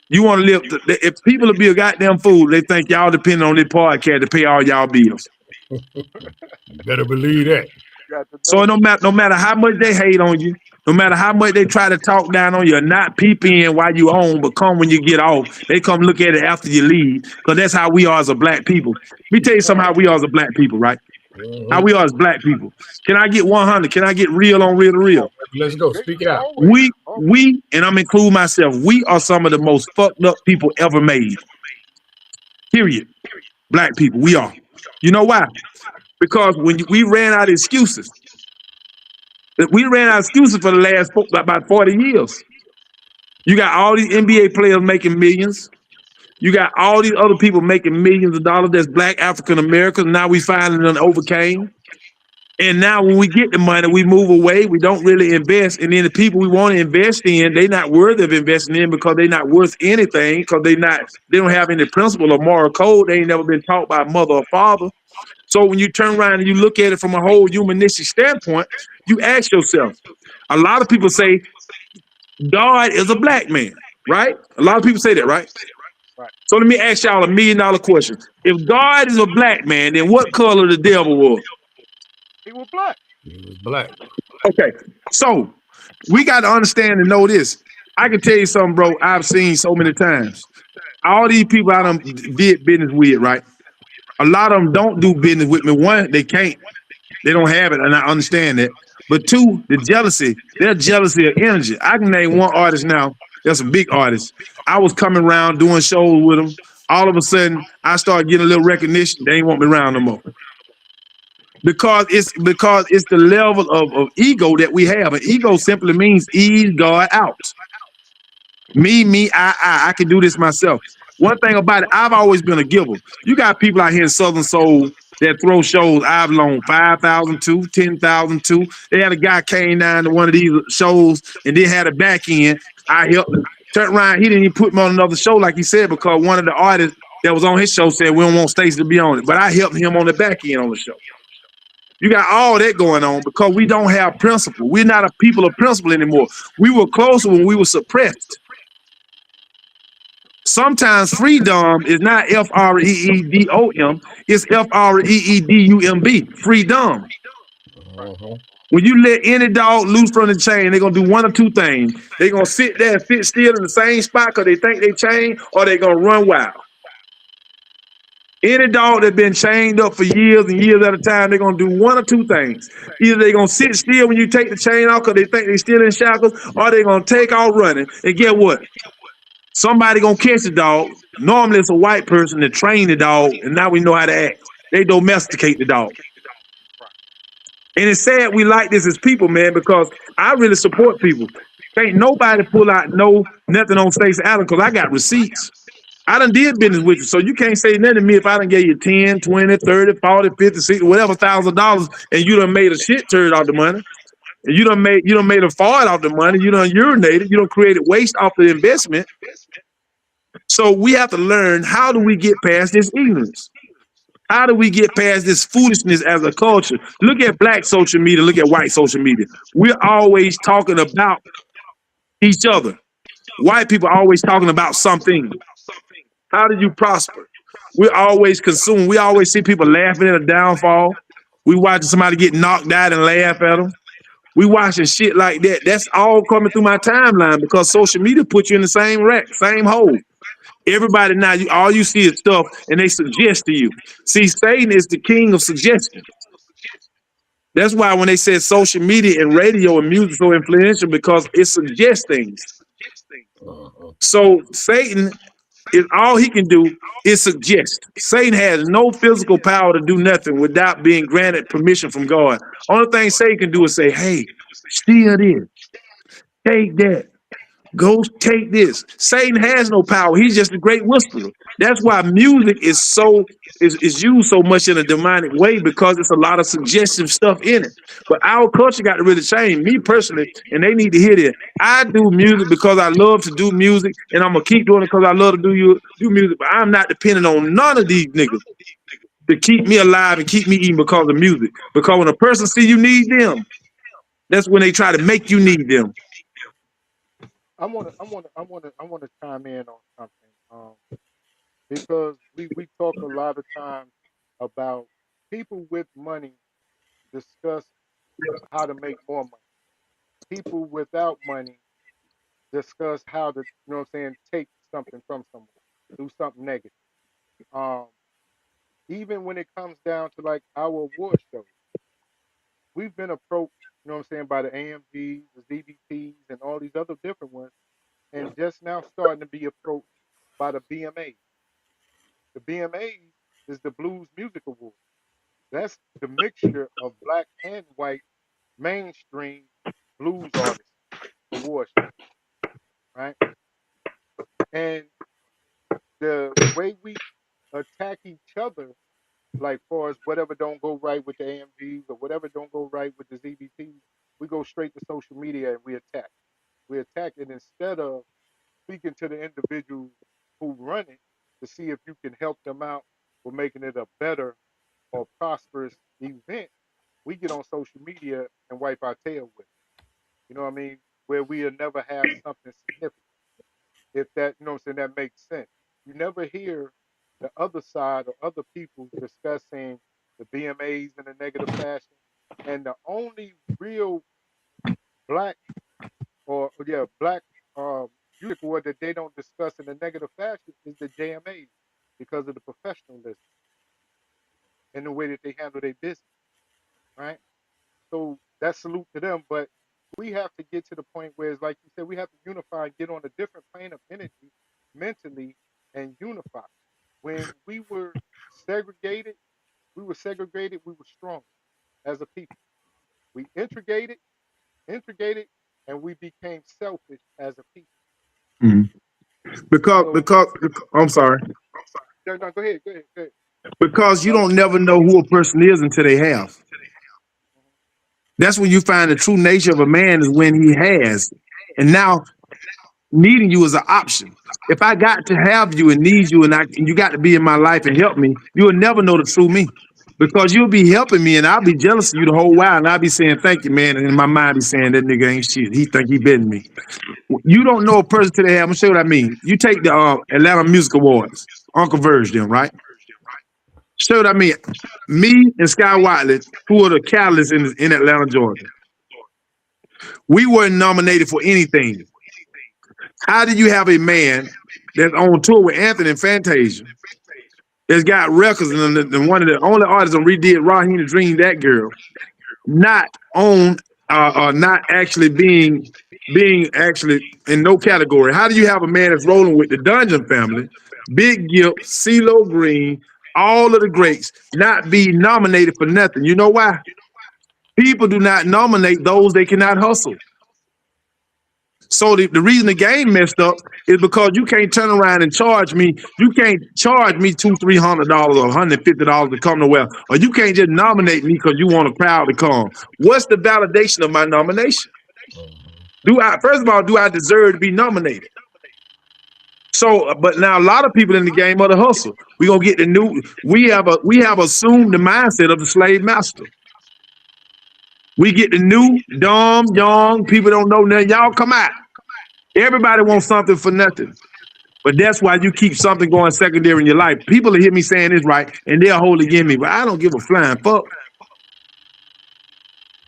You want to live. If people will be a goddamn fool, they think y'all depend on this podcast to pay all y'all bills.
You better believe that.
So no matter how much they hate on you, no matter how much they try to talk down on you, not peep in while you own, but come when you get off. They come look at it after you leave, because that's how we are as a black people. Let me tell you something how we are as a black people, right? How we are as black people. Can I get 100? Can I get real on Real to Real?
Let's go. Speak it out.
We, and I'm including myself, we are some of the most fucked up people ever made. Period. Black people, we are. You know why? Because when we ran out of excuses. We ran out of excuses for the last about 40 years. You got all these NBA players making millions. You got all these other people making millions of dollars that's black African Americans. Now we finally done overcame. And now when we get the money, we move away. We don't really invest. And then the people we want to invest in, they're not worthy of investing in because they're not worth anything, because they don't have any principle or moral code. They ain't never been taught by mother or father. So when you turn around and you look at it from a whole humanistic standpoint, you ask yourself, a lot of people say God is a black man, right? A lot of people say that, right? So let me ask y'all $1 million question. If God is a black man, then what color the devil was?
He was black.
He was black.
Okay, so we got to understand and know this. I can tell you something, bro, I've seen so many times. All these people I done did business with, right? A lot of them don't do business with me. One, they can't. They don't have it, and I understand that. But two, the jealousy. They're jealousy of energy. I can name one artist now that's a big artist. I was coming around doing shows with them. All of a sudden, I started getting a little recognition. They ain't want me around no more. Because it's the level of ego that we have. And ego simply means ease God out. Me, I can do this myself. One thing about it, I've always been a giver. You got people out here in Southern Soul that throw shows I've loaned 5,000 to, 10,000 to. They had a guy came down to one of these shows and then had a back end. I helped him. Turned around, he didn't even put me on another show like he said, because one of the artists that was on his show said we don't want Stacii to be on it. But I helped him on the back end on the show. You got all that going on because we don't have principle. We're not a people of principle anymore. We were closer when we were suppressed. Sometimes freedom is not Freedom, it's Freedumb. Freedom. When you let any dog loose from the chain, they're gonna do one or two things. They're gonna sit there and sit still in the same spot because they think they chained, or they're gonna run wild. Any dog that's been chained up for years and years at a time, they're gonna do one or two things. Either they're gonna sit still when you take the chain off because they think they're still in shackles, or they're gonna take off running. And get what? Somebody gonna catch the dog. Normally it's a white person that trained the dog, and now we know how to act. They domesticate the dog. And it's sad we like this as people, man, because I really support people. Ain't nobody pull out nothing on Stacii Adams because I got receipts. I done did business with you, so you can't say nothing to me if I done gave you 10, 20, 30, 40, 50, 60, whatever $1,000, and you done made a shit turd out the money. And you done made a fart off the money, you done urinated, you done created waste off the investment. So we have to learn, how do we get past this ignorance? How do we get past this foolishness as a culture? Look at black social media, look at white social media. We're always talking about each other. White people are always talking about something. How did you prosper? We're always consumed. We always see people laughing at a downfall. We watching somebody get knocked out and laugh at them. We watching shit like that. That's all coming through my timeline because social media puts you in the same wreck, same hole. Everybody now, all you see is stuff, and they suggest to you. See, Satan is the king of suggestion. That's why when they said social media and radio and music so influential, because it suggests things. So Satan is all he can do is suggest. Satan has no physical power to do nothing without being granted permission from God. Only thing Satan can do is say, hey, steal this, take that. Go take this. Satan has no power. He's just a great whisperer. That's why music is used so much in a demonic way, because it's a lot of suggestive stuff in it. But our culture got to really change. Me personally, and they need to hear this. I do music because I love to do music, and I'm gonna keep doing it because I love to do music. But I'm not dependent on none of these niggas. to keep me alive and keep me eating because of music. Because when a person see you need them, that's when they try to make you need them.
I wanna chime in on something. Because we talk a lot of times about people with money discuss how to make more money. People without money discuss how to, take something from someone, do something negative. Um, Even when it comes down to like our award shows, we've been approached, by the AMGs, the ZBTs, and all these other different ones, and just now starting to be approached by the BMAs. The BMAs is the Blues Music Award. That's the mixture of black and white mainstream blues artists award show, right? And the way we attack each other, like far as whatever don't go right with the AMGs or whatever don't go right with the ZBTs, we go straight to social media and we attack. We attack it instead of speaking to the individuals who run it to see if you can help them out with making it a better or prosperous event. We get on social media and wipe our tail with it. You know what I mean? Where we'll never have something significant. If that, that makes sense. You never hear the other side or other people discussing the BMAs in a negative fashion. And the only real black black music award that they don't discuss in a negative fashion is the JMAs because of the professionalism and the way that they handle their business, right? So that's salute to them. But we have to get to the point where it's like you said, we have to unify and get on a different plane of energy mentally and unify. When segregated, we were segregated, we were stronger as a people. We integrated, and we became selfish as a people.
Mhm. Because
So
because I'm sorry.
no, go ahead, go ahead, go ahead.
Because you
No,
don't never know who a person is until they have. That's when you find the true nature of a man is when he has. And now needing you is an option. If I got to have you and need you and you got to be in my life and help me, you will never know the true me. Because you'll be helping me and I'll be jealous of you the whole while and I'll be saying, thank you, man. And in my mind be saying that nigga ain't shit. He think he better than me. You don't know a person till they have. I'm gonna show you what I mean. You take the Atlanta Music Awards, Uncle Verge them, right? Show you what I mean. Me and Sky Whiteley, who are the catalysts in Atlanta, Georgia. We weren't nominated for anything. How do you have a man that's on tour with Anthony and Fantasia, that's got records and one of the only artists that redid Raheem the Dream, that girl, not on not actually being actually in no category? How do you have a man that's rolling with the Dungeon Family, Big Gip, CeeLo Green, all of the greats, not be nominated for nothing? You know why? People do not nominate those they cannot hustle. So the reason the game messed up is because you can't turn around and charge me. You can't charge me $200-$300 or $150 to come to well, or you can't just nominate me because you want a crowd to come. What's the validation of my nomination? First of all, do I deserve to be nominated? So, but now a lot of people in the game are the hustle. We gonna get the new. We have assumed the mindset of the slave master. We get the new, dumb, young people don't know nothing. Y'all come out. Everybody wants something for nothing. But that's why you keep something going secondary in your life. People will hear me saying this right, and they'll hold against me. But I don't give a flying fuck.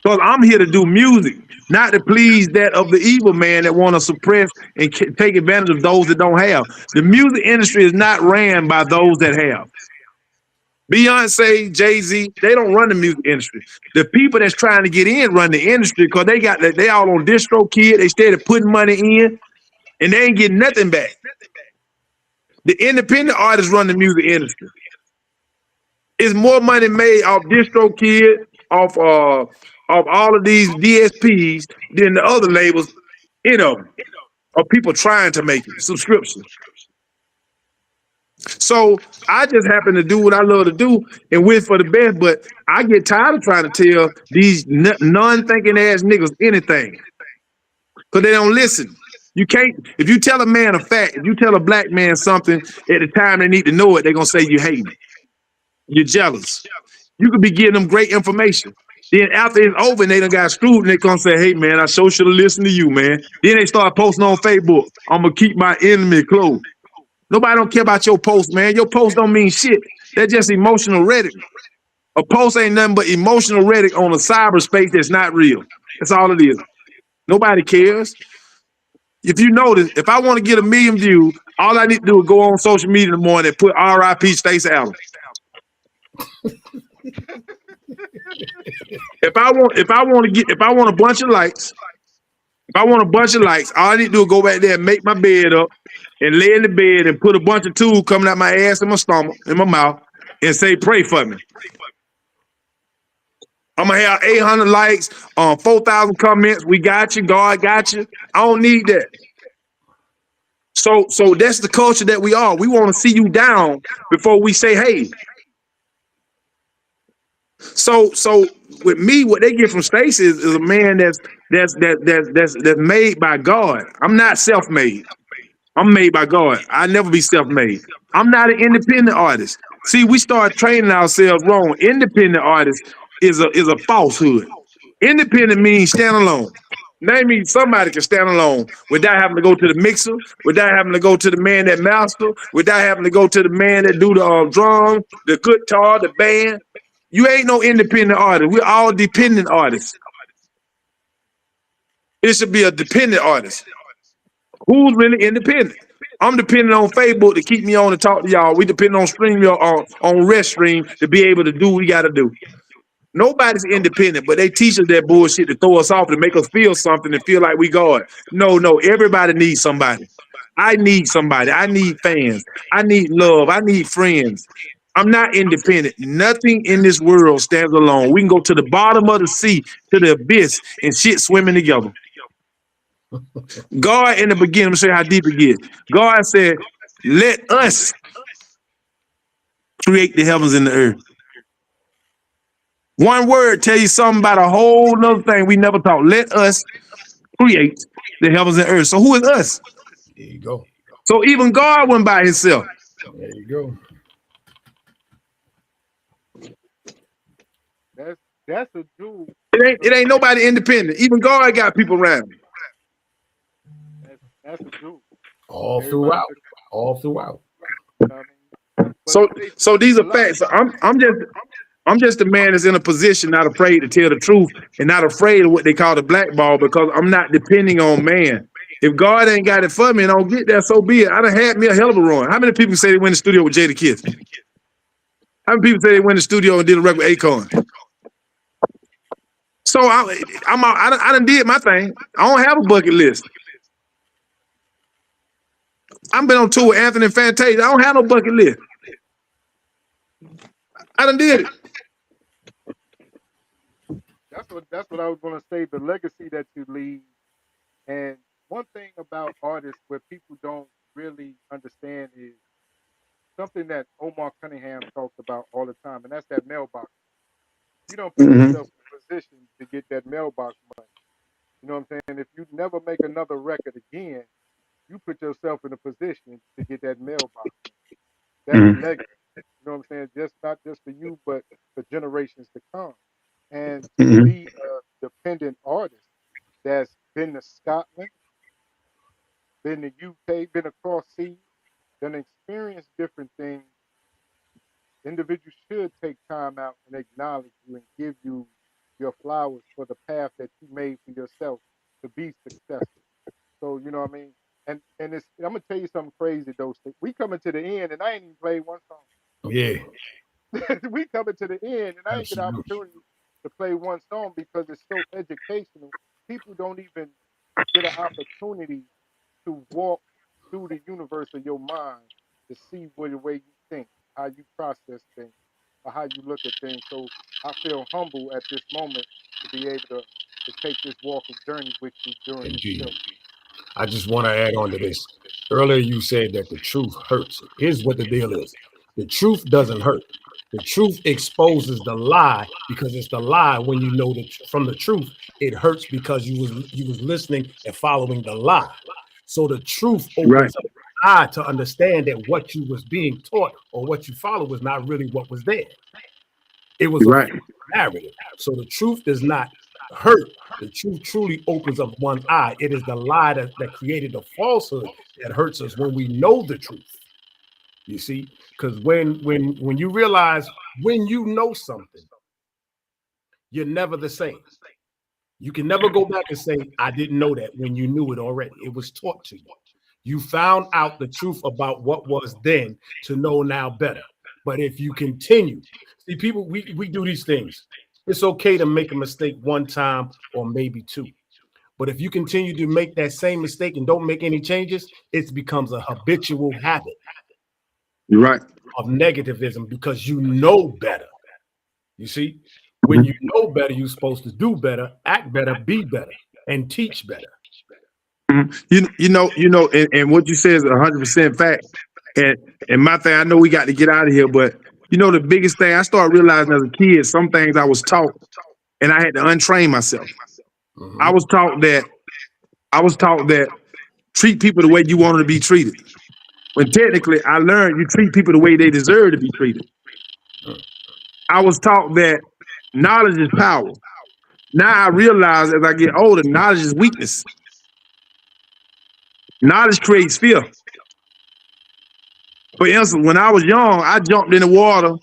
Because I'm here to do music, not to please that of the evil man that want to suppress and take advantage of those that don't have. The music industry is not ran by those that have. Beyonce, Jay-Z, they don't run the music industry. The people that's trying to get in run the industry because they all on DistroKid. They started putting money in, and they ain't getting nothing back. The independent artists run the music industry. It's more money made off DistroKid, off all of these DSPs than the other labels, of people trying to make it, subscription. So I just happen to do what I love to do and wish for the best, but I get tired of trying to tell these non-thinking ass niggas anything because they don't listen. You can't, if you tell a man a fact, if you tell a black man something at the time they need to know it, they're going to say you hate him. you're jealous. You could be giving them great information. Then after it's over and they done got screwed and they come say, hey, man, I sure should have listened to you, man. Then they start posting on Facebook, I'm going to keep my enemy close. Nobody don't care about your post, man. Your post don't mean shit. They're just emotional rhetoric. A post ain't nothing but emotional rhetoric on a cyberspace that's not real. That's all it is. Nobody cares. If you notice, if I want to get 1 million views, all I need to do is go on social media in the morning and put RIP Stacii Adams. If I want a bunch of likes, all I need to do is go back there and make my bed up and lay in the bed and put a bunch of tools coming out my ass and my stomach, in my mouth, and say, pray for me. I'm gonna have 800 likes, 4,000 comments. We got you, God got you. I don't need that. So that's the culture that we are. We want to see you down before we say, hey. So with me, what they get from Stacii is a man that's made by God. I'm not self-made. I'm made by God. I never be self-made. I'm not an independent artist. See, we start training ourselves wrong. Independent artist is a falsehood. Independent means stand alone. That means somebody can stand alone without having to go to the mixer, without having to go to the man that master, without having to go to the man that do the drum, the guitar, the band. You ain't no independent artist. We're all dependent artists. It should be a dependent artist. Who's really independent? I'm dependent on Facebook to keep me on and talk to y'all. We depend on on Reststream to be able to do what we got to do. Nobody's independent, but they teach us that bullshit to throw us off to make us feel something and feel like we God. No, everybody needs somebody. I need somebody. I need fans. I need love. I need friends. I'm not independent. Nothing in this world stands alone. We can go to the bottom of the sea, to the abyss, and shit swimming together. God in the beginning, I'm gonna show you how deep it gets. God said, let us create the heavens and the earth. One word tell you something about a whole nother thing we never thought. Let us create the heavens and earth. So who is us?
There you go.
So even God went by himself.
There you go.
That's a dude.
It ain't nobody independent. Even God got people around him.
That's a dude.
All throughout.
So these are facts. I'm just a man that's in a position not afraid to tell the truth and not afraid of what they call the blackball, because I'm not depending on man. If God ain't got it for me and I don't get there, so be it. I done had me a hell of a run. How many people say they went in the studio with Jada Kiss? How many people say they went in the studio and did a record with Akon? So I done did my thing. I don't have a bucket list. I've been on tour with Anthony and Fantasia. I don't have no bucket list. I done did it.
That's what I was gonna say. The legacy that you leave, and one thing about artists where people don't really understand is something that Omar Cunningham talks about all the time, and that's that mailbox. You don't put yourself in a position to get that mailbox money. You know what I'm saying? If you never make another record again, you put yourself in a position to get that mailbox. That's legacy. You know what I'm saying? Not just for you, but for generations to come. And to be a dependent artist that's been to Scotland, been to UK, been across seas, done experienced different things, individuals should take time out and acknowledge you and give you your flowers for the path that you made for yourself to be successful. So, you know what I mean? And it's, I'm gonna tell you something crazy though. We coming to the end, and I ain't even played one song.
Yeah.
We coming to the end, and I ain't get an opportunity to play one song because it's so educational. People don't even get an opportunity to walk through the universe of your mind to see the way you think, how you process things, or how you look at things. So I feel humble at this moment to be able to take this walk of journey with you during this show.
I just want to add on to this. Earlier, you said that the truth hurts. Here's what the deal is. The truth doesn't hurt. The truth exposes the lie, because it's the lie when you know that from the truth. It hurts because you was listening and following the lie. So the truth opens up eye to understand that what you was being taught or what you follow was not really what was there. It was
You're
a
right.
narrative. So the truth does not hurt. The truth truly opens up one's eye. It is the lie that created the falsehood that hurts us when we know the truth. You see, because when you realize when you know something, you're never the same. You can never go back and say, I didn't know that when you knew it already. It was taught to you. You found out the truth about what was then to know now better. But if you continue, see, people, we do these things. It's okay to make a mistake one time or maybe two. But if you continue to make that same mistake and don't make any changes, it becomes a habitual habit.
You're right.
Of negativism because you know better. You see, when you know better, you're supposed to do better, act better, be better, and teach better.
You know, and what you say is 100% fact. And my thing, I know we got to get out of here, but you know, the biggest thing I started realizing as a kid, some things I was taught, and I had to untrain myself.
Mm-hmm.
I was taught that treat people the way you wanted to be treated. When technically, I learned you treat people the way they deserve to be treated. I was taught that knowledge is power. Now I realize as I get older, knowledge is weakness. Knowledge creates fear. For instance, when I was young, I jumped in the water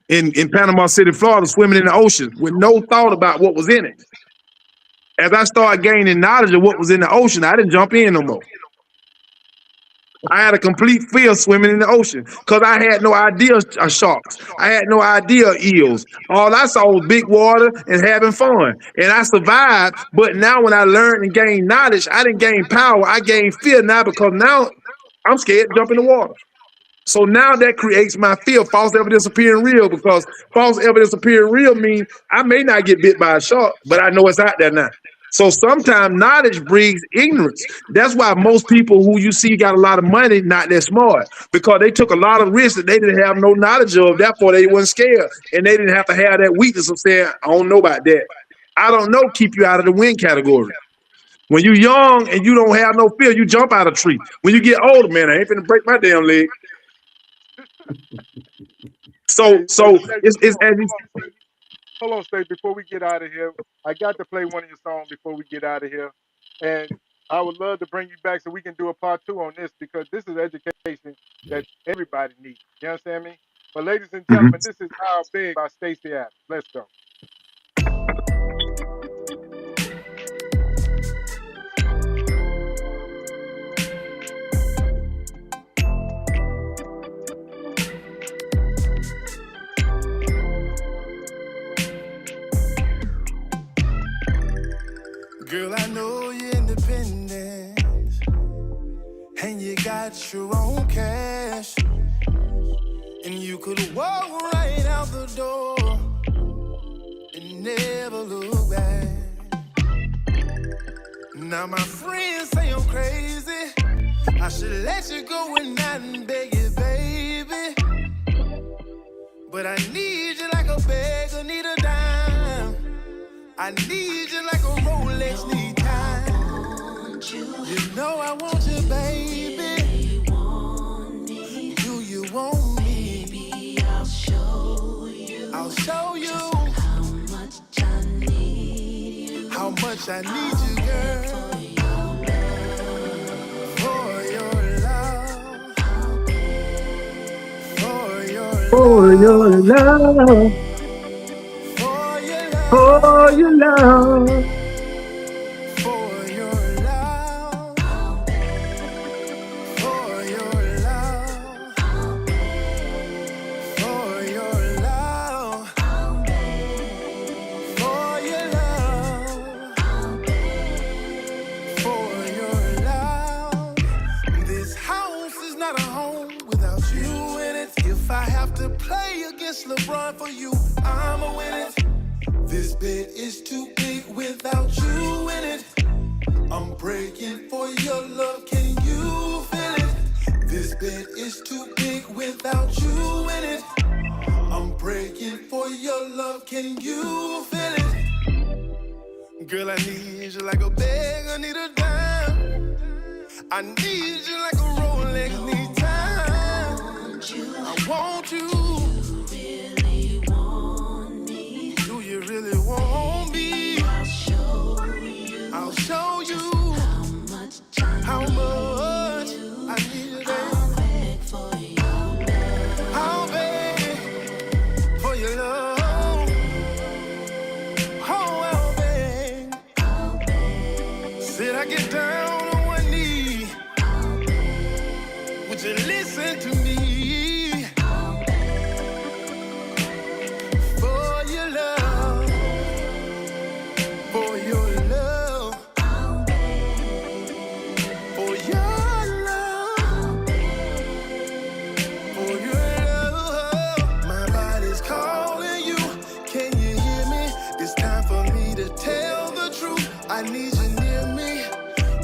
in Panama City, Florida, swimming in the ocean with no thought about what was in it. As I started gaining knowledge of what was in the ocean, I didn't jump in no more. I had a complete fear of swimming in the ocean because I had no idea of sharks. I had no idea of eels. All I saw was big water and having fun. And I survived. But now when I learned and gained knowledge, I didn't gain power. I gained fear now because now I'm scared to jump in the water. So now that creates my fear, false evidence appearing real, because false evidence appearing real means I may not get bit by a shark, but I know it's out there now. So sometimes knowledge breeds ignorance. That's why most people who you see got a lot of money, not that smart, because they took a lot of risks that they didn't have no knowledge of. Therefore, they weren't scared, and they didn't have to have that weakness of saying, I don't know about that. I don't know, keep you out of the win category. When you're young and you don't have no fear, you jump out of a tree. When you get older, man, I ain't finna break my damn leg. So it's as you.
Hold on, Stacey, before we get out of here, I got to play one of your songs before we get out of here. And I would love to bring you back so we can do a part 2 on this, because this is education that everybody needs. You understand me? But ladies and gentlemen, this is How Big by Stacii Adams. Let's go.
Girl, I know you're independent, and you got your own cash, and you could walk right out the door and never look back. Now my friends say I'm crazy, I should let you go and not beg you, baby, but I need you like a beggar need a dime. I need you like a Rolex need time. You know I want you, baby. Do you want me? Baby, I'll show you. I'll show you how much I need you. How much I need you, girl. For your love. For your love.
For your love. For your love.
For your love. For your love. For your love. For your love. For your love. This house is not a home without you in it. If I have to play against LeBron for you, I'ma win it. This bed is too big without you in it. I'm breaking for your love, can you feel it? This bed is too big without you in it. I'm breaking for your love, can you feel it? Girl, I need you like a bag, I need a dime. I need you like a roll. Rolex need time. I want you. Do you really want me? I'll show you how much I need it. I'll beg for your love. Oh, I'll beg. Said I get down on one knee. Would you listen to me? For your love. For your love. For your love. For your love. My body's calling you. Can you hear me? It's time for me to tell the truth. I need you near me.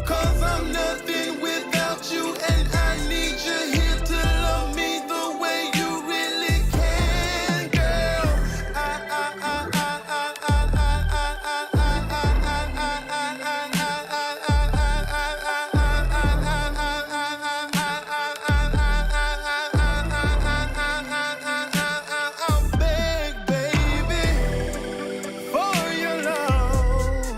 'Cause I'm nothing without you. And I need you here to love me the way you really can, girl. I'll beg, baby, for your love.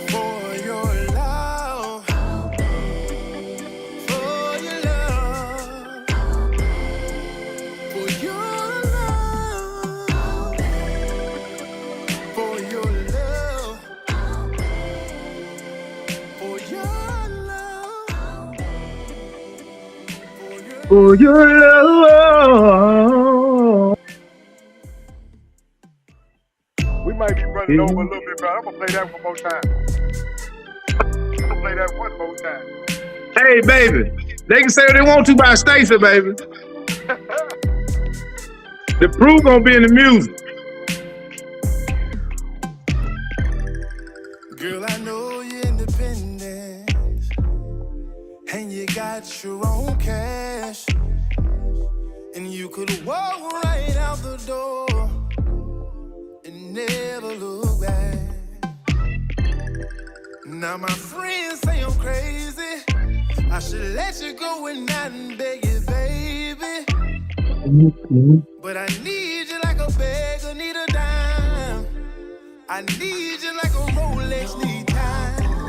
For your love. For your love. For your love. For your love. For your love.
For your love.
We might be running over a little bit, bro. I'm gonna play that one more time. I'm gonna play that one more time.
Hey, baby. They can say what they want to about Stacii, baby. The proof gonna be in the music.
Girl, I know you're independent. And you got your own cash. And you could walk right out the door and never look back. Now my friends say I'm crazy. I should let you go and not beg you, baby. But I need you like a beggar need a dime. I need you like a Rolex need time.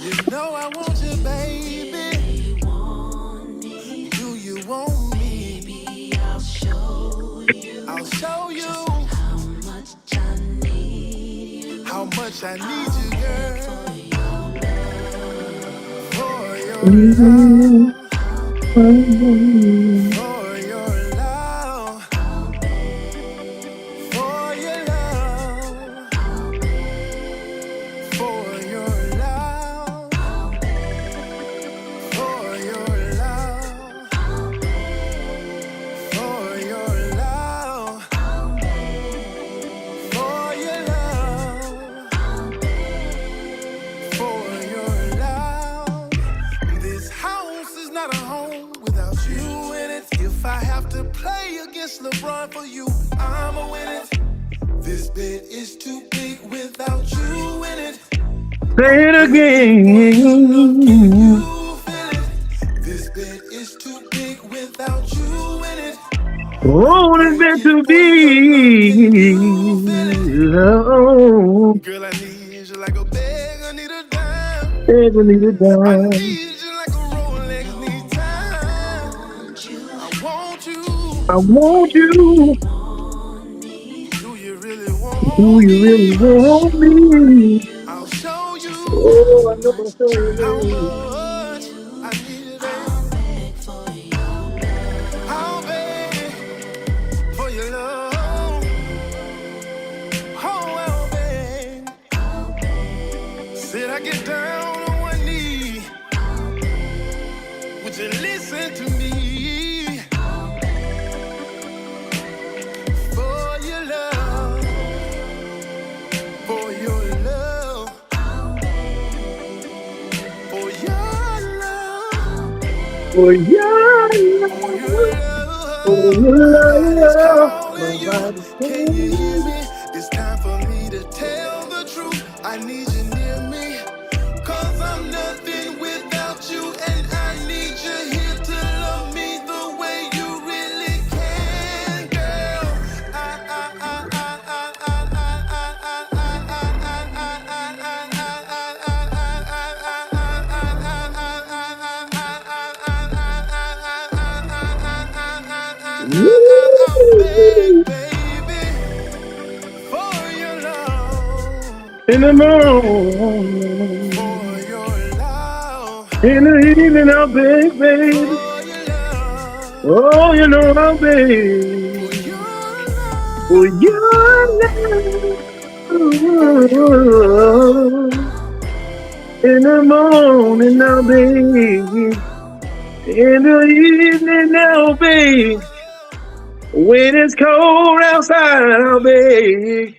You know I want you, baby. Do you want me? I'll show you how much I need you, girl. For your love. For your love. For your love. For your love. For your love. For your love. For your love. For your love. This house is not a home without you in it. If I have to play against LeBron for you, I'ma win it. This bed is too big without you in it.
Say it again.
You feel it. This bed is too big without you in it.
Oh, it's meant to be. Love.
Girl, I need you like a beggar need a dime.
Never need a
I
dime.
need you like a Rolex need time. I want you.
I want you.
Do you really want
Do you really want me?
I'll show you
Oh, I know my soul.
how much I need it. I'll beg for your love. Oh, I'll beg. Said I get down on one knee. Would you listen to me? For your love. For your love. For your love.
For your
For
love.
your
For
love.
your
Nobody's
love.
calling you.
Nobody's
Can you hear me? It's time for me to tell the truth. I need you near me. 'Cause I'm nothing without you. beg,
Woo!
baby, for your love,
In the morning,
for your love,
in the evening, I'll beg, baby.
for your love,
Oh, you know I'll
for
beg
your
for
love,
your
for your love,
love. In the
for
morning, I'll
your
beg. In the evening, I'll beg. When it's cold outside, I'll beg.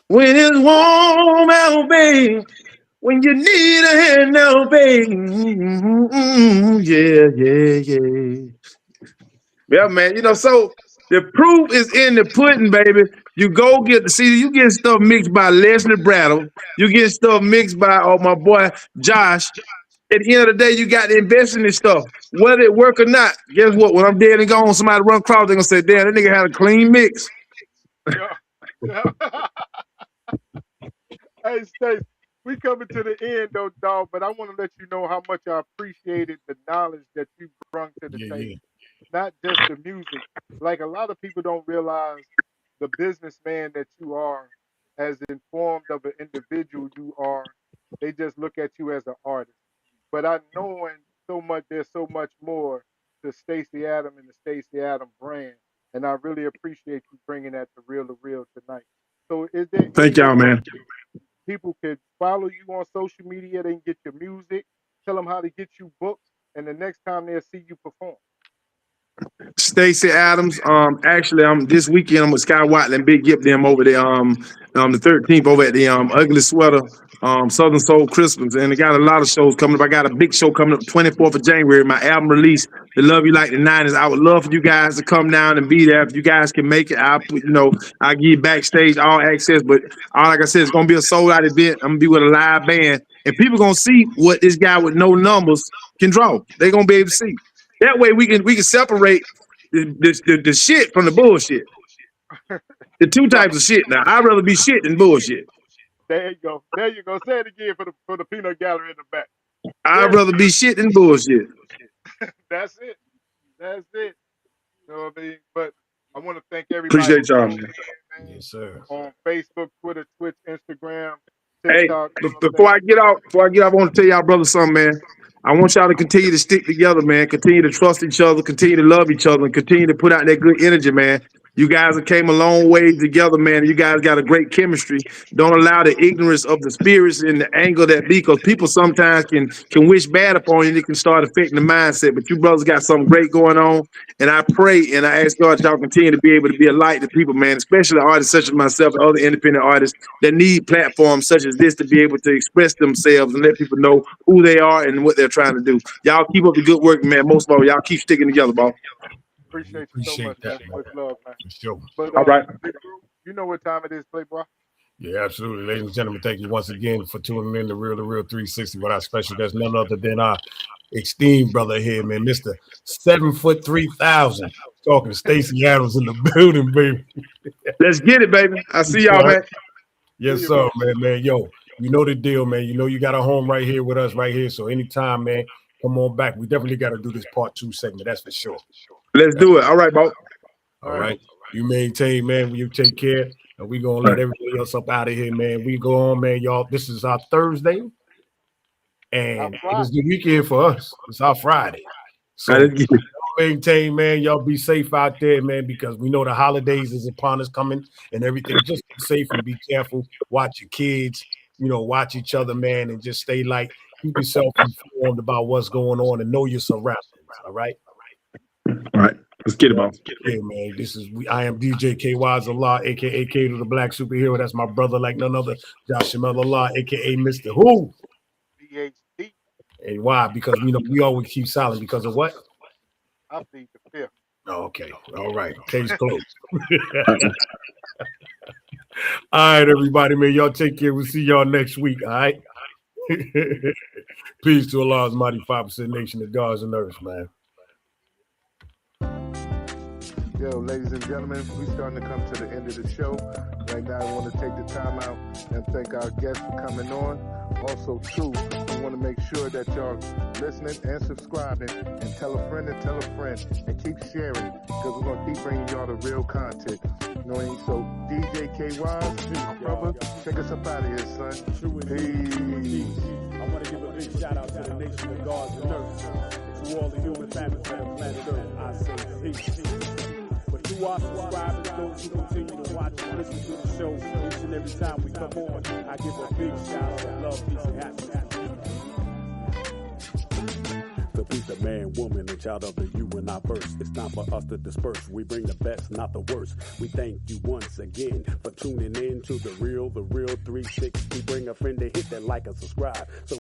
When it's warm, I'll beg. When you need a hand, I'll beg. Yeah, yeah, yeah. Yeah, man. So the proof is in the pudding, baby. You go get the see, you get stuff mixed by Leslie Brattle. You get stuff mixed by my boy Josh. At the end of the day, you got to invest in this stuff. Whether it work or not, guess what? When I'm dead and gone, somebody run across, they're gonna say, damn, that nigga had a clean mix.
Yeah. Yeah. Hey, Stace, we coming to the end though, dog. But I want to let you know how much I appreciated the knowledge that you brought to the
Yeah,
table.
yeah.
Not just the music. Like a lot of people don't realize the businessman that you are, as informed of an individual you are. They just look at you as an artist. But I knowing so much, there's so much more to Stacii Adams and the Stacii Adams brand, and I really appreciate you bringing that to Real to Real tonight. So, is there any
Thank
way
y'all, man.
people could follow you on social media? They can get your music. Tell them how to get you booked, and the next time they'll see you perform.
Stacii Adams. Actually, I'm this weekend. I'm with Sky Watley and Big Gip them over there. The 13th over at the Ugly Sweater, Southern Soul Christmas, and they got a lot of shows coming up. I got a big show coming up 24th of January. My album release, "The Love You Like the '90s." I would love for you guys to come down and be there. If you guys can make it, I give you backstage all access. But like I said, it's gonna be a sold out event. I'm gonna be with a live band, and people gonna see what this guy with no numbers can draw. They're gonna be able to see. That way we can separate the shit from the bullshit. The two
Right.
types of shit. Now, I'd rather be shit than bullshit.
There you go. There you go. Say it again for the peanut gallery in the back.
I'd
There's
rather be shit than bullshit.
that's it. That's it. You know what I mean? But I want to thank everybody
Appreciate
who
y'all,
tuned
man.
in, man,
Yes, sir.
on Facebook, Twitter, Twitch, Instagram,
Hey,
TikTok. You know what I'm
before I get off, I want to tell y'all brothers something, man. I want y'all to continue to stick together, man. Continue to trust each other, continue to love each other, and continue to put out that good energy, man. You guys have came a long way together, man. You guys got a great chemistry. Don't allow the ignorance of the spirits and the anger that be, because people sometimes can wish bad upon you. And it can start affecting the mindset. But you brothers got something great going on, and I pray and I ask God y'all continue to be able to be a light to people, man. Especially artists such as myself and other independent artists that need platforms such as this to be able to express themselves and let people know who they are and what they're trying to do. Y'all keep up the good work, man. Most of all, y'all keep sticking together, boss.
We
Appreciate you so
appreciate
much,
that,
man.
man.
Much love, man.
For sure.
But
All right.
Big Bro, you know what time it is, Playboy.
Yeah, absolutely. Ladies and gentlemen, thank you once again for tuning in to Real 360 with our special guest, none other than our esteemed brother here, man, Mr. 7'3", talking Stacii Adams in the building, baby.
Let's get it, baby. I see y'all, man.
Yes, sir, man. Yo, you know the deal, man. You know you got a home right here with us, right here. So anytime, man, come on back. We definitely got to do this part 2 segment. That's for sure.
Let's do it. All right, boss.
All right. You maintain, man. You take care. And we going to let everybody else up out of here, man. We go on, man, y'all. This is our Thursday. And it is the weekend for us. It's our Friday. So maintain, man. Y'all be safe out there, man, because we know the holidays is upon us coming and everything. Just be safe and be careful. Watch your kids, watch each other, man, and just stay light. Keep yourself informed about what's going on and know your surroundings. All right.
All right. Let's get it, boss.
Yeah, man. I am DJ K Wise Allah, aka K to the Black Superhero. That's my brother, like none other. Josh Allah, aka Mr. Who?
PhD.
And why? Because we always keep silent because of what?
I plead the fifth.
Oh, okay. All right. Case closed. All right, everybody, man. Y'all take care. We'll see y'all next week. All right. Peace to Allah's mighty 5% nation of gods and earth, man.
Yo, ladies and gentlemen, we're starting to come to the end of the show. Right now, I want to take the time out and thank our guests for coming on. Also, too, we want to make
sure that y'all listening and subscribing, and tell a friend and keep sharing, because we're gonna keep bringing y'all the real content. You know what I mean? So DJ K-Wise, my brother, take us up out of here, son. Peace.
I want to give a big shout out to the nation of gods and earth, to all the human families on the planet Earth. I say peace. But to our subscribers, those who continue to watch and listen to the show each and every time we come on, I give a big shout out of love, peace, and happiness. To be the man, woman, and child of the you and I verse. It's time for us to disperse. We bring the best, not the worst. We thank you once again for tuning in to the Real 360. Bring a friend to hit that like and subscribe. So